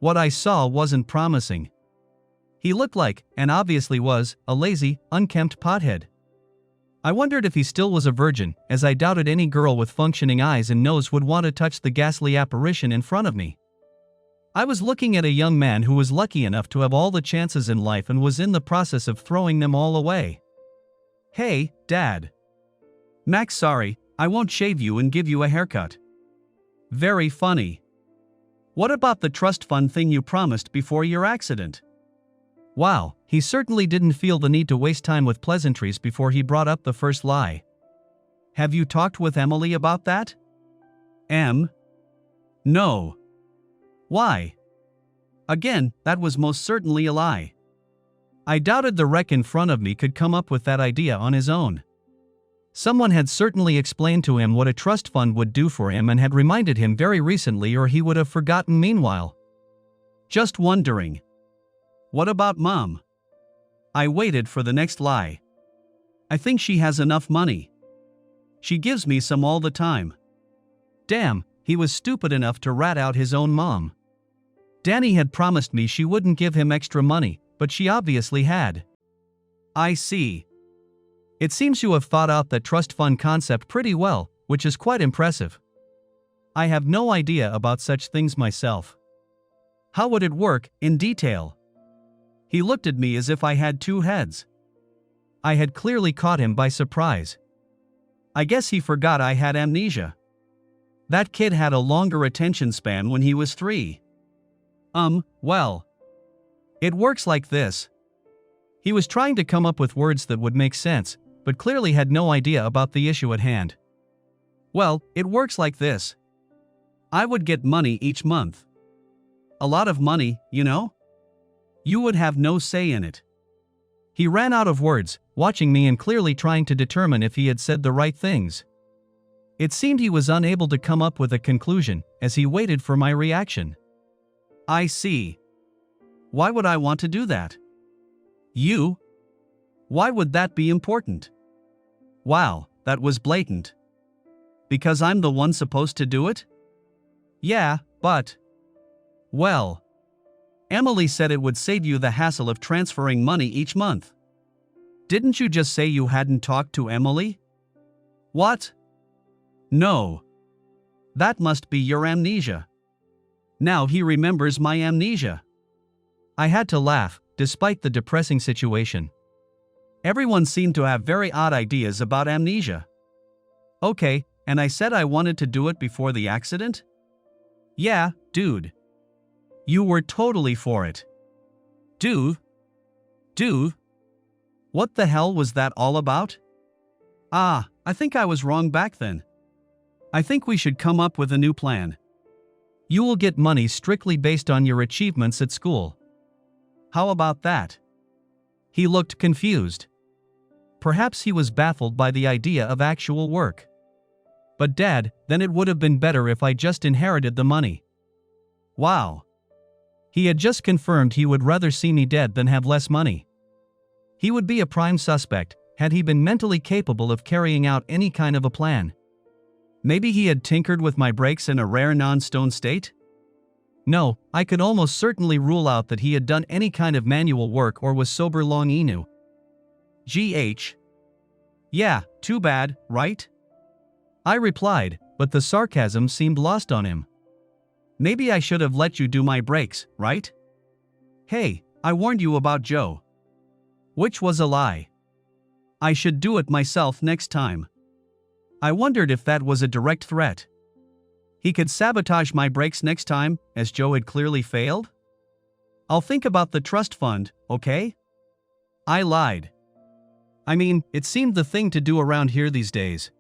Speaker 1: What I saw wasn't promising. He looked like, and obviously was, a lazy, unkempt pothead. I wondered if he still was a virgin, as I doubted any girl with functioning eyes and nose would want to touch the ghastly apparition in front of me. I was looking at a young man who was lucky enough to have all the chances in life and was in the process of throwing them all away. Hey, Dad. Max, sorry, I won't shave you and give you a haircut. Very funny. What about the trust fund thing you promised before your accident? Wow, he certainly didn't feel the need to waste time with pleasantries before he brought up the first lie. Have you talked with Emily about that? No. Why? Again, that was most certainly a lie. I doubted the wreck in front of me could come up with that idea on his own. Someone had certainly explained to him what a trust fund would do for him and had reminded him very recently, or he would have forgotten meanwhile. Just wondering. What about Mom? I waited for the next lie. I think she has enough money. She gives me some all the time. Damn, he was stupid enough to rat out his own mom. Danny had promised me she wouldn't give him extra money, but she obviously had. I see. It seems you have thought out that trust fund concept pretty well, which is quite impressive. I have no idea about such things myself. How would it work, in detail? He looked at me as if I had two heads. I had clearly caught him by surprise. I guess he forgot I had amnesia. That kid had a longer attention span when he was 3. Well. It works like this. He was trying to come up with words that would make sense, but clearly had no idea about the issue at hand. Well, it works like this. I would get money each month. A lot of money, you know? You would have no say in it. He ran out of words, watching me and clearly trying to determine if he had said the right things. It seemed he was unable to come up with a conclusion, as he waited for my reaction. I see. Why would I want to do that? You? Why would that be important? Wow, that was blatant. Because I'm the one supposed to do it? Yeah, but... Well... Emily said it would save you the hassle of transferring money each month. Didn't you just say you hadn't talked to Emily? What? No. That must be your amnesia. Now he remembers my amnesia. I had to laugh, despite the depressing situation. Everyone seemed to have very odd ideas about amnesia. Okay, and I said I wanted to do it before the accident? Yeah, dude. You were totally for it. Dude? What the hell was that all about? I think I was wrong back then. I think we should come up with a new plan. You will get money strictly based on your achievements at school. How about that? He looked confused. Perhaps he was baffled by the idea of actual work. But Dad, then it would have been better if I just inherited the money. Wow. He had just confirmed he would rather see me dead than have less money. He would be a prime suspect, had he been mentally capable of carrying out any kind of a plan. Maybe he had tinkered with my brakes in a rare non-stone state? No, I could almost certainly rule out that he had done any kind of manual work or was sober long enu. GH. Yeah, too bad, right? I replied, but the sarcasm seemed lost on him. Maybe I should have let you do my brakes, right? Hey, I warned you about Joe. Which was a lie. I should do it myself next time. I wondered if that was a direct threat. He could sabotage my brakes next time, as Joe had clearly failed? I'll think about the trust fund, okay? I lied. I mean, it seemed the thing to do around here these days.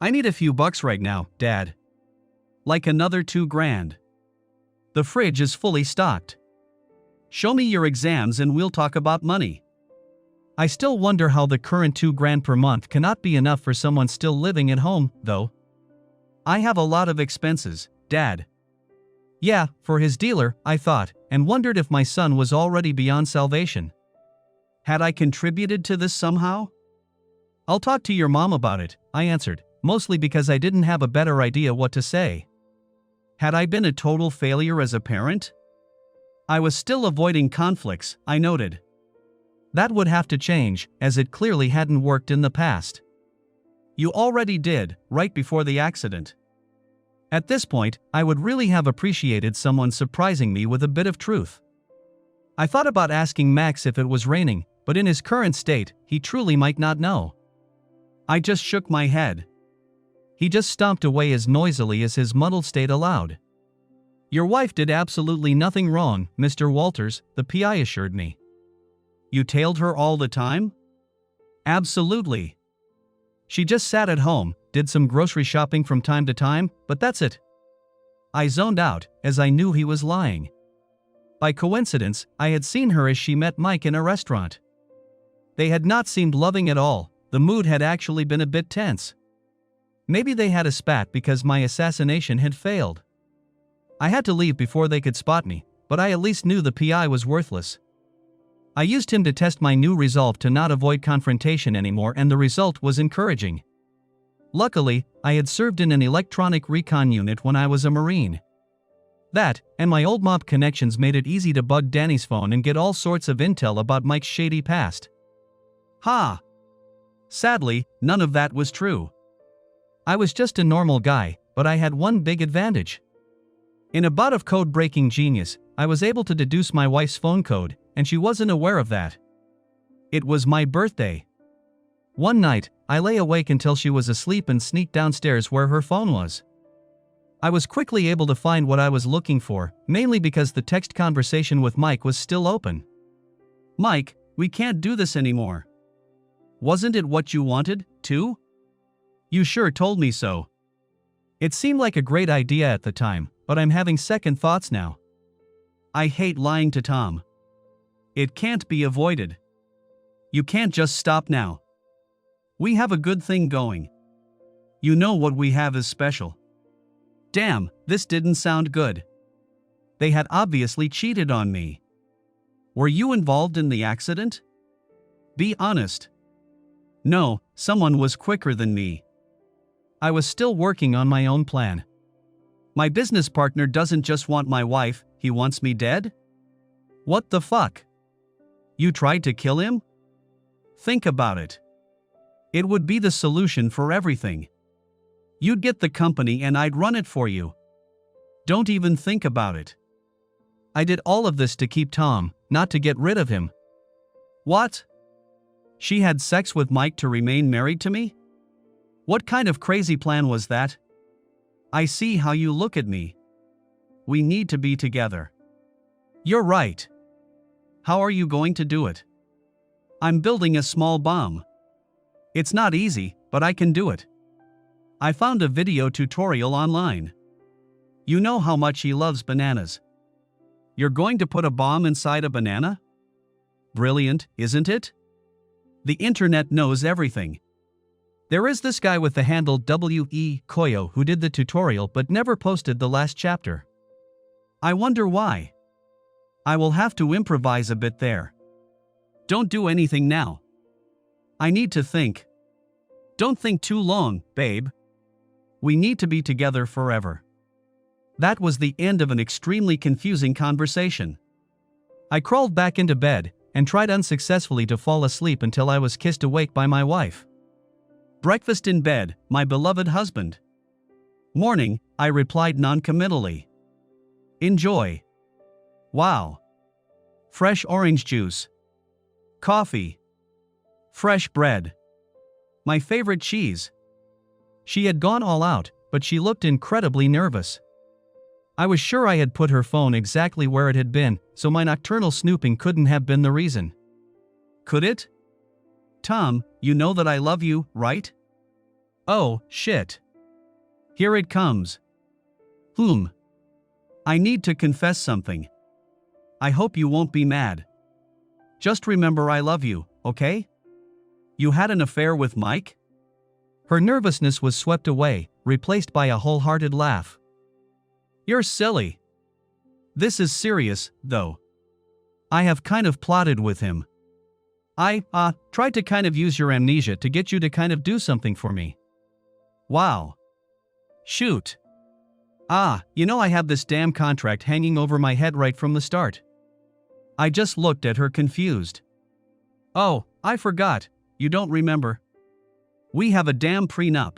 Speaker 1: I need a few bucks right now, Dad. Like another $2,000. The fridge is fully stocked. Show me your exams and we'll talk about money. I still wonder how the current $2,000 per month cannot be enough for someone still living at home, though. I have a lot of expenses, Dad. Yeah, for his dealer, I thought, and wondered if my son was already beyond salvation. Had I contributed to this somehow? I'll talk to your mom about it, I answered, mostly because I didn't have a better idea what to say. Had I been a total failure as a parent? I was still avoiding conflicts, I noted. That would have to change, as it clearly hadn't worked in the past. You already did, right before the accident. At this point, I would really have appreciated someone surprising me with a bit of truth. I thought about asking Max if it was raining, but in his current state, he truly might not know. I just shook my head. He just stomped away as noisily as his muddled state allowed. Your wife did absolutely nothing wrong, Mr. Walters, the PI assured me. You tailed her all the time? Absolutely. She just sat at home, did some grocery shopping from time to time, but that's it. I zoned out, as I knew he was lying. By coincidence, I had seen her as she met Mike in a restaurant. They had not seemed loving at all, the mood had actually been a bit tense. Maybe they had a spat because my assassination had failed. I had to leave before they could spot me, but I at least knew the PI was worthless. I used him to test my new resolve to not avoid confrontation anymore, and the result was encouraging. Luckily, I had served in an electronic recon unit when I was a Marine. That, and my old mob connections made it easy to bug Danny's phone and get all sorts of intel about Mike's shady past. Ha! Sadly, none of that was true. I was just a normal guy, but I had one big advantage. In a bout of code-breaking genius, I was able to deduce my wife's phone code, and she wasn't aware of that. It was my birthday. One night, I lay awake until she was asleep and sneaked downstairs where her phone was. I was quickly able to find what I was looking for, mainly because the text conversation with Mike was still open. Mike, we can't do this anymore. Wasn't it what you wanted, too? You sure told me so. It seemed like a great idea at the time, but I'm having second thoughts now. I hate lying to Tom. It can't be avoided. You can't just stop now. We have a good thing going. You know what we have is special. Damn, this didn't sound good. They had obviously cheated on me. Were you involved in the accident? Be honest. No, someone was quicker than me. I was still working on my own plan. My business partner doesn't just want my wife, he wants me dead? What the fuck? You tried to kill him? Think about it. It would be the solution for everything. You'd get the company and I'd run it for you. Don't even think about it. I did all of this to keep Tom, not to get rid of him. What? She had sex with Mike to remain married to me? What kind of crazy plan was that? I see how you look at me. We need to be together. You're right. How are you going to do it? I'm building a small bomb. It's not easy, but I can do it. I found a video tutorial online. You know how much he loves bananas. You're going to put a bomb inside a banana? Brilliant, isn't it? The internet knows everything. There is this guy with the handle W.E. Koyo who did the tutorial but never posted the last chapter. I wonder why. I will have to improvise a bit there. Don't do anything now. I need to think. Don't think too long, babe. We need to be together forever. That was the end of an extremely confusing conversation. I crawled back into bed and tried unsuccessfully to fall asleep until I was kissed awake by my wife. Breakfast in bed, my beloved husband. Morning, I replied noncommittally. Enjoy. Wow. Fresh orange juice. Coffee. Fresh bread. My favorite cheese. She had gone all out, but she looked incredibly nervous. I was sure I had put her phone exactly where it had been, so my nocturnal snooping couldn't have been the reason. Could it? Tom, you know that I love you, right? Oh, shit. Here it comes. I need to confess something. I hope you won't be mad. Just remember I love you, okay? You had an affair with Mike? Her nervousness was swept away, replaced by a wholehearted laugh. You're silly. This is serious, though. I have kind of plotted with him. I tried to kind of use your amnesia to get you to kind of do something for me. Wow. Shoot. You know I have this damn contract hanging over my head right from the start. I just looked at her confused. Oh, I forgot, you don't remember. We have a damn prenup.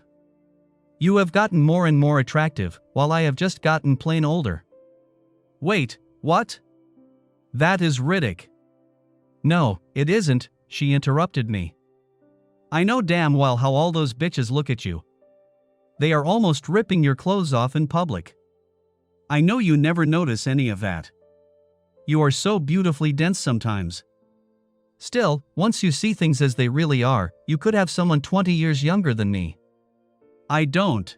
Speaker 1: You have gotten more and more attractive, while I have just gotten plain older. Wait, what? That is Riddick. No, it isn't, she interrupted me. I know damn well how all those bitches look at you. They are almost ripping your clothes off in public. I know you never notice any of that. You are so beautifully dense sometimes. Still, once you see things as they really are, you could have someone 20 years younger than me. I don't.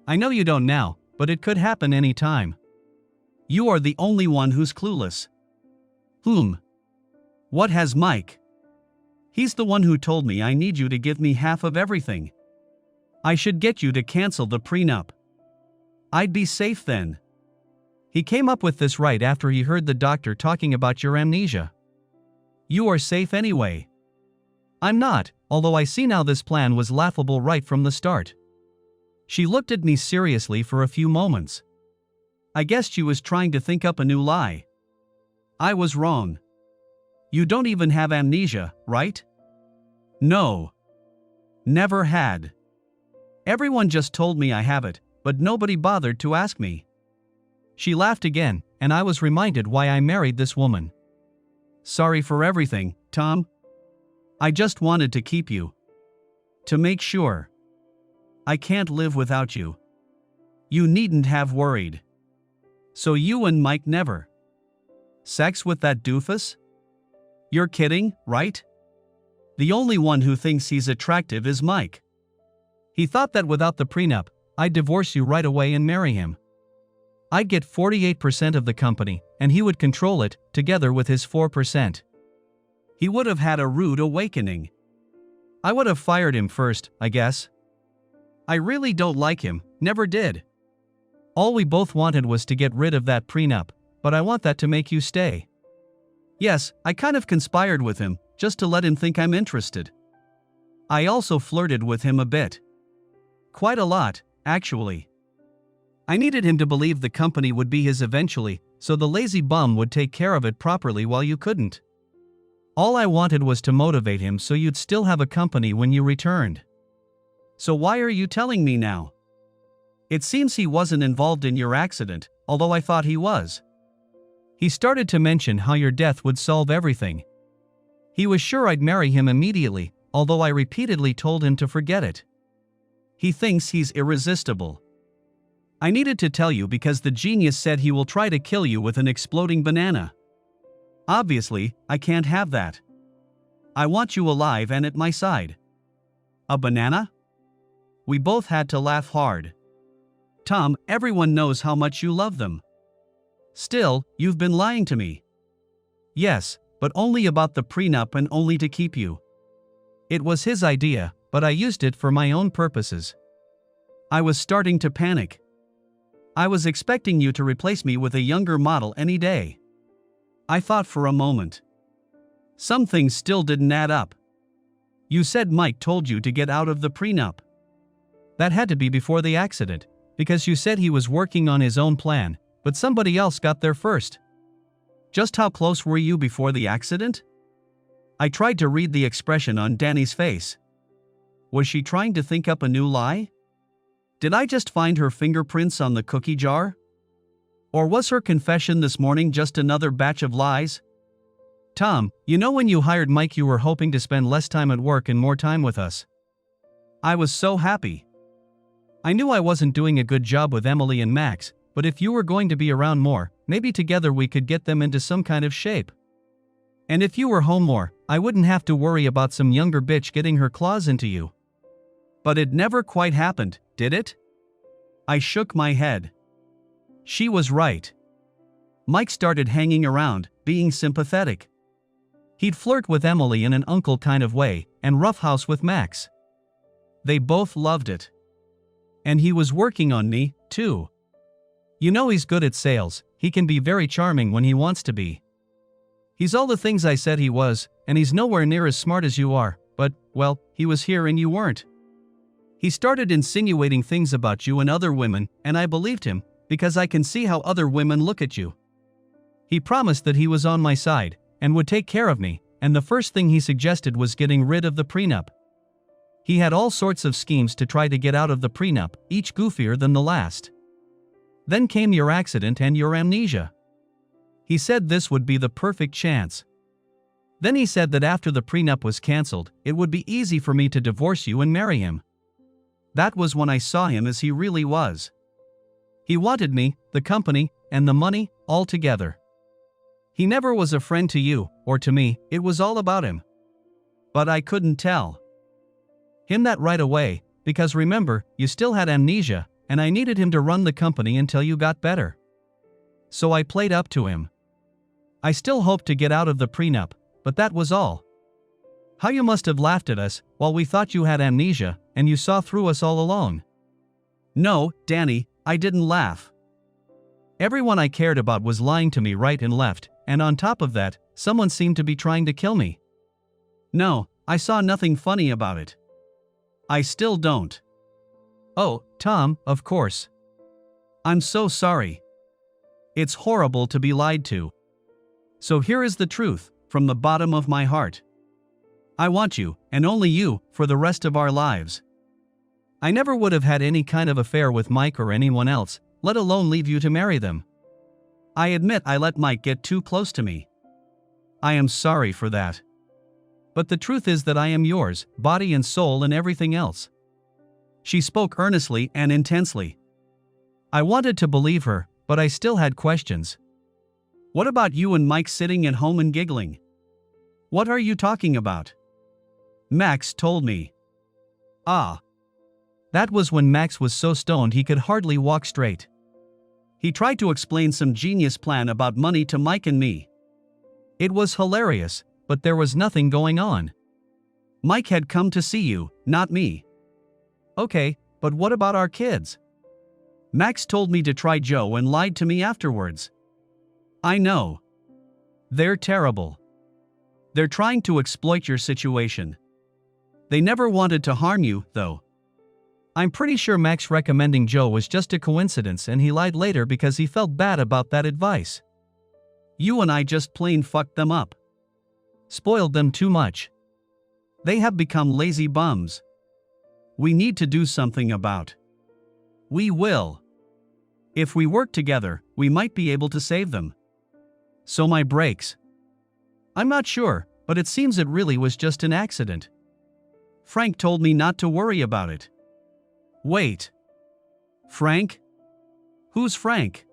Speaker 1: I know you don't now, but it could happen any time. You are the only one who's clueless. What has Mike? He's the one who told me I need you to give me half of everything. I should get you to cancel the prenup. I'd be safe then. He came up with this right after he heard the doctor talking about your amnesia. You are safe anyway. I'm not, although I see now this plan was laughable right from the start. She looked at me seriously for a few moments. I guessed she was trying to think up a new lie. I was wrong. You don't even have amnesia, right? No. Never had. Everyone just told me I have it, but nobody bothered to ask me. She laughed again, and I was reminded why I married this woman. Sorry for everything, Tom. I just wanted to keep you. To make sure. I can't live without you. You needn't have worried. So you and Mike never. Sex with that doofus? You're kidding, right? The only one who thinks he's attractive is Mike. He thought that without the prenup, I'd divorce you right away and marry him. I'd get 48% of the company, and he would control it, together with his 4%. He would have had a rude awakening. I would have fired him first, I guess. I really don't like him, never did. All we both wanted was to get rid of that prenup, but I want that to make you stay. Yes, I kind of conspired with him, just to let him think I'm interested. I also flirted with him a bit. Quite a lot, actually. I needed him to believe the company would be his eventually, so the lazy bum would take care of it properly while you couldn't. All I wanted was to motivate him so you'd still have a company when you returned. So why are you telling me now? It seems he wasn't involved in your accident, although I thought he was. He started to mention how your death would solve everything. He was sure I'd marry him immediately, although I repeatedly told him to forget it. He thinks he's irresistible. I needed to tell you because the genius said he will try to kill you with an exploding banana. Obviously, I can't have that. I want you alive and at my side. A banana? We both had to laugh hard. Tom, everyone knows how much you love them. Still, you've been lying to me. Yes, but only about the prenup and only to keep you. It was his idea, but I used it for my own purposes. I was starting to panic. I was expecting you to replace me with a younger model any day. I thought for a moment. Some things still didn't add up. You said Mike told you to get out of the prenup. That had to be before the accident, because you said he was working on his own plan, but somebody else got there first. Just how close were you before the accident? I tried to read the expression on Danny's face. Was she trying to think up a new lie? Did I just find her fingerprints on the cookie jar? Or was her confession this morning just another batch of lies? Tom, you know when you hired Mike you were hoping to spend less time at work and more time with us. I was so happy. I knew I wasn't doing a good job with Emily and Max, but if you were going to be around more, maybe together we could get them into some kind of shape. And if you were home more, I wouldn't have to worry about some younger bitch getting her claws into you. But it never quite happened, did it? I shook my head. She was right. Mike started hanging around, being sympathetic. He'd flirt with Emily in an uncle kind of way, and roughhouse with Max. They both loved it. And he was working on me, too. You know he's good at sales, he can be very charming when he wants to be. He's all the things I said he was, and he's nowhere near as smart as you are, but, well, he was here and you weren't. He started insinuating things about you and other women, and I believed him, because I can see how other women look at you. He promised that he was on my side, and would take care of me, and the first thing he suggested was getting rid of the prenup. He had all sorts of schemes to try to get out of the prenup, each goofier than the last. Then came your accident and your amnesia. He said this would be the perfect chance. Then he said that after the prenup was cancelled, it would be easy for me to divorce you and marry him. That was when I saw him as he really was. He wanted me, the company, and the money, all together. He never was a friend to you, or to me, it was all about him. But I couldn't tell him that right away, because remember, you still had amnesia, and I needed him to run the company until you got better. So I played up to him. I still hoped to get out of the prenup, but that was all. How you must have laughed at us, while we thought you had amnesia, and you saw through us all along. No, Danny, I didn't laugh. Everyone I cared about was lying to me right and left, and on top of that, someone seemed to be trying to kill me. No, I saw nothing funny about it. I still don't. Oh, Tom, of course. I'm so sorry. It's horrible to be lied to. So here is the truth, from the bottom of my heart. I want you, and only you, for the rest of our lives. I never would have had any kind of affair with Mike or anyone else, let alone leave you to marry them. I admit I let Mike get too close to me. I am sorry for that. But the truth is that I am yours, body and soul and everything else. She spoke earnestly and intensely. I wanted to believe her, but I still had questions. What about you and Mike sitting at home and giggling? What are you talking about? Max told me. Ah. That was when Max was so stoned he could hardly walk straight. He tried to explain some genius plan about money to Mike and me. It was hilarious, but there was nothing going on. Mike had come to see you, not me. Okay, but what about our kids? Max told me to try Joe and lied to me afterwards. I know. They're terrible. They're trying to exploit your situation. They never wanted to harm you, though. I'm pretty sure Max recommending Joe was just a coincidence and he lied later because he felt bad about that advice. You and I just plain fucked them up. Spoiled them too much. They have become lazy bums. We need to do something about. We will. If we work together, we might be able to save them. So my brakes. I'm not sure, but it seems it really was just an accident. Frank told me not to worry about it. Wait. Frank? Who's Frank?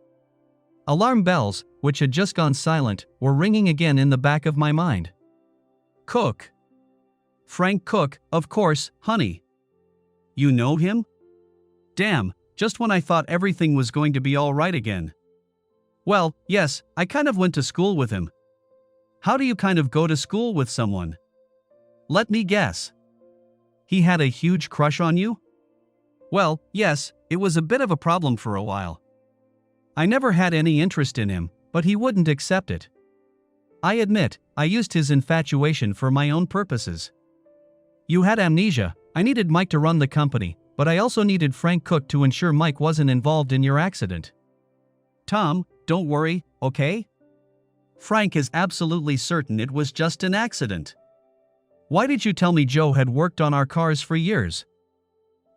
Speaker 1: Alarm bells, which had just gone silent, were ringing again in the back of my mind. Cook. Frank Cook, of course, honey. You know him? Damn, just when I thought everything was going to be all right again. Well, yes, I kind of went to school with him. How do you kind of go to school with someone? Let me guess. He had a huge crush on you? Well, yes, it was a bit of a problem for a while. I never had any interest in him, but he wouldn't accept it. I admit, I used his infatuation for my own purposes. You had amnesia. I needed Mike to run the company, but I also needed Frank Cook to ensure Mike wasn't involved in your accident. Tom, don't worry, okay? Frank is absolutely certain it was just an accident. Why did you tell me Joe had worked on our cars for years?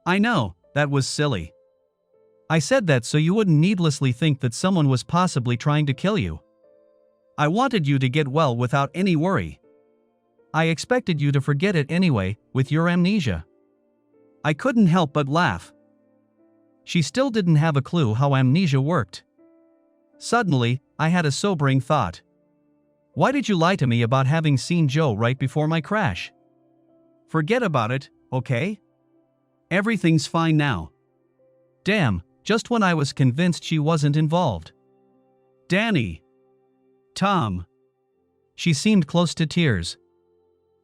Speaker 1: I know, that was silly. I said that so you wouldn't needlessly think that someone was possibly trying to kill you. I wanted you to get well without any worry. I expected you to forget it anyway, with your amnesia. I couldn't help but laugh. She still didn't have a clue how amnesia worked. Suddenly, I had a sobering thought. Why did you lie to me about having seen Joe right before my crash? Forget about it, okay? Everything's fine now. Damn, just when I was convinced she wasn't involved. Danny. Tom. She seemed close to tears.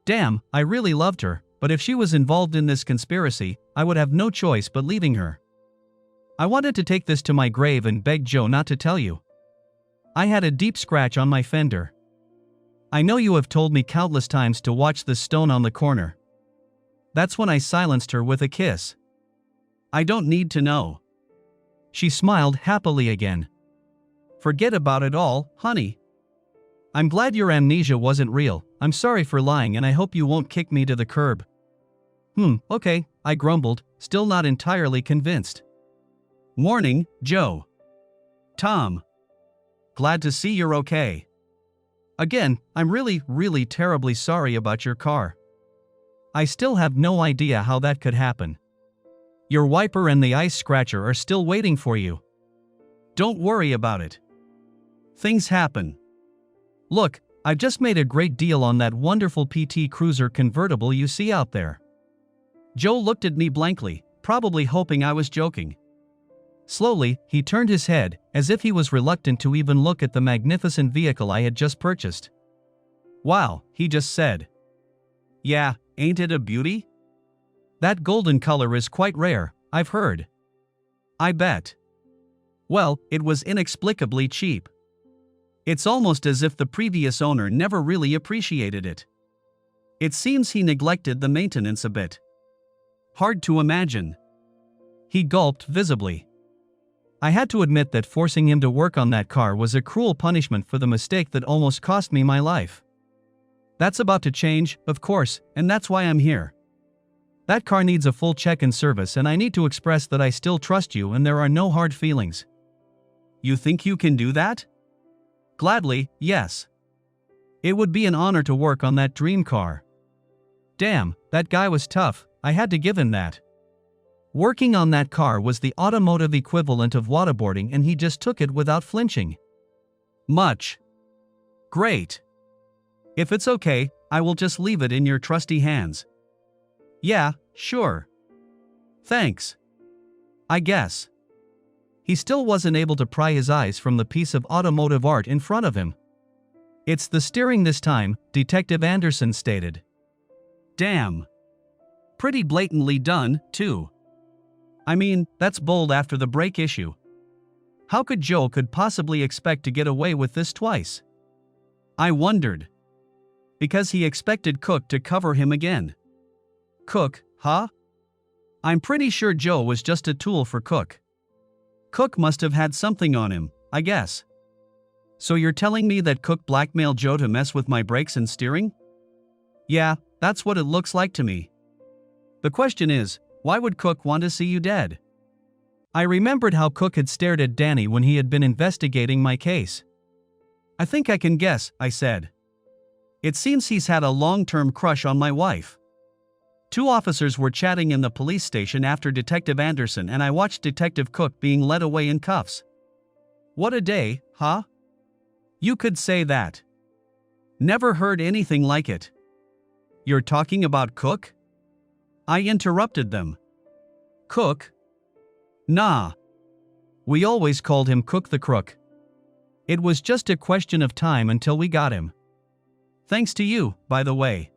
Speaker 1: Damn, I really loved her, but if she was involved in this conspiracy, I would have no choice but leaving her. I wanted to take this to my grave and beg Joe not to tell you. I had a deep scratch on my fender. I know you have told me countless times to watch the stone on the corner. That's when I silenced her with a kiss. I don't need to know. She smiled happily again. Forget about it all, honey. I'm glad your amnesia wasn't real. I'm sorry for lying and I hope you won't kick me to the curb. Okay, I grumbled, still not entirely convinced. Morning, Joe. Tom. Glad to see you're okay. Again, I'm really terribly sorry about your car. I still have no idea how that could happen. Your wiper and the ice scratcher are still waiting for you. Don't worry about it. Things happen. Look, I've just made a great deal on that wonderful PT Cruiser convertible you see out there. Joe looked at me blankly, probably hoping I was joking. Slowly, he turned his head, as if he was reluctant to even look at the magnificent vehicle I had just purchased. Wow, he just said. Yeah, ain't it a beauty? That golden color is quite rare, I've heard. I bet. Well, it was inexplicably cheap. It's almost as if the previous owner never really appreciated it. It seems he neglected the maintenance a bit. Hard to imagine. He gulped visibly. I had to admit that forcing him to work on that car was a cruel punishment for the mistake that almost cost me my life. That's about to change, of course, and that's why I'm here. That car needs a full check and service and I need to express that I still trust you and there are no hard feelings. You think you can do that? Gladly, yes. It would be an honor to work on that dream car. Damn, that guy was tough, I had to give him that. Working on that car was the automotive equivalent of waterboarding and he just took it without flinching. Much. Great. If it's okay, I will just leave it in your trusty hands. Yeah, sure. Thanks. I guess. He still wasn't able to pry his eyes from the piece of automotive art in front of him. It's the steering this time, Detective Anderson stated. Damn. Pretty blatantly done, too. I mean, that's bold after the brake issue. How could Joe possibly expect to get away with this twice? I wondered. Because he expected Cook to cover him again. Cook, huh? I'm pretty sure Joe was just a tool for Cook. Cook must have had something on him, I guess. So you're telling me that Cook blackmailed Joe to mess with my brakes and steering? Yeah, that's what it looks like to me. The question is, why would Cook want to see you dead? I remembered how Cook had stared at Danny when he had been investigating my case. I think I can guess, I said. It seems he's had a long-term crush on my wife. Two officers were chatting in the police station after Detective Anderson and I watched Detective Cook being led away in cuffs. What a day, huh? You could say that. Never heard anything like it. You're talking about Cook? I interrupted them. Cook? Nah. We always called him Cook the Crook. It was just a question of time until we got him. Thanks to you, by the way.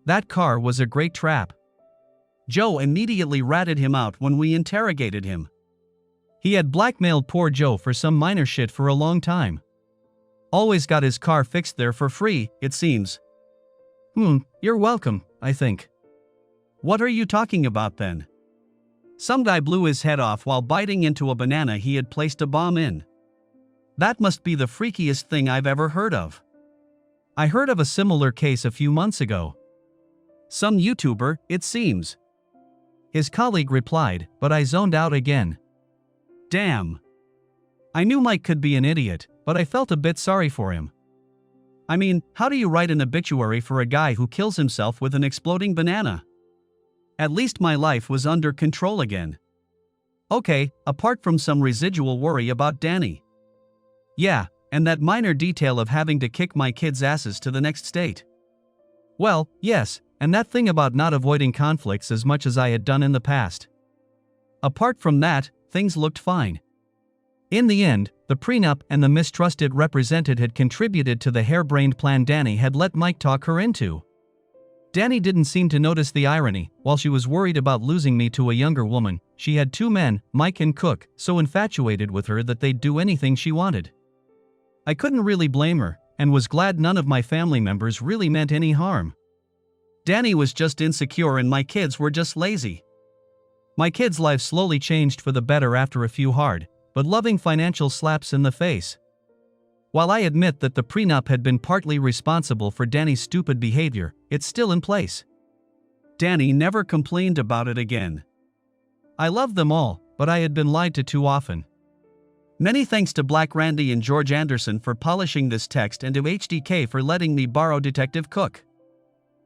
Speaker 1: That car was a great trap. Joe immediately ratted him out when we interrogated him. He had blackmailed poor Joe for some minor shit for a long time. Always got his car fixed there for free, it seems. You're welcome, I think. What are you talking about then? Some guy blew his head off while biting into a banana he had placed a bomb in. That must be the freakiest thing I've ever heard of. I heard of a similar case a few months ago. Some YouTuber, it seems. His colleague replied, but I zoned out again. Damn. I knew Mike could be an idiot, but I felt a bit sorry for him. I mean, how do you write an obituary for a guy who kills himself with an exploding banana? At least my life was under control again. Okay, apart from some residual worry about Danny. Yeah, and that minor detail of having to kick my kids' asses to the next state. Well, yes, and that thing about not avoiding conflicts as much as I had done in the past. Apart from that, things looked fine. In the end, the prenup and the mistrust it represented had contributed to the harebrained plan Danny had let Mike talk her into. Danny didn't seem to notice the irony. While she was worried about losing me to a younger woman, she had two men, Mike and Cook, so infatuated with her that they'd do anything she wanted. I couldn't really blame her, and was glad none of my family members really meant any harm. Danny was just insecure and my kids were just lazy. My kids' lives slowly changed for the better after a few hard, but loving financial slaps in the face. While I admit that the prenup had been partly responsible for Danny's stupid behavior, it's still in place. Danny never complained about it again. I loved them all, but I had been lied to too often. Many thanks to Black Randy and George Anderson for polishing this text and to HDK for letting me borrow Detective Cook.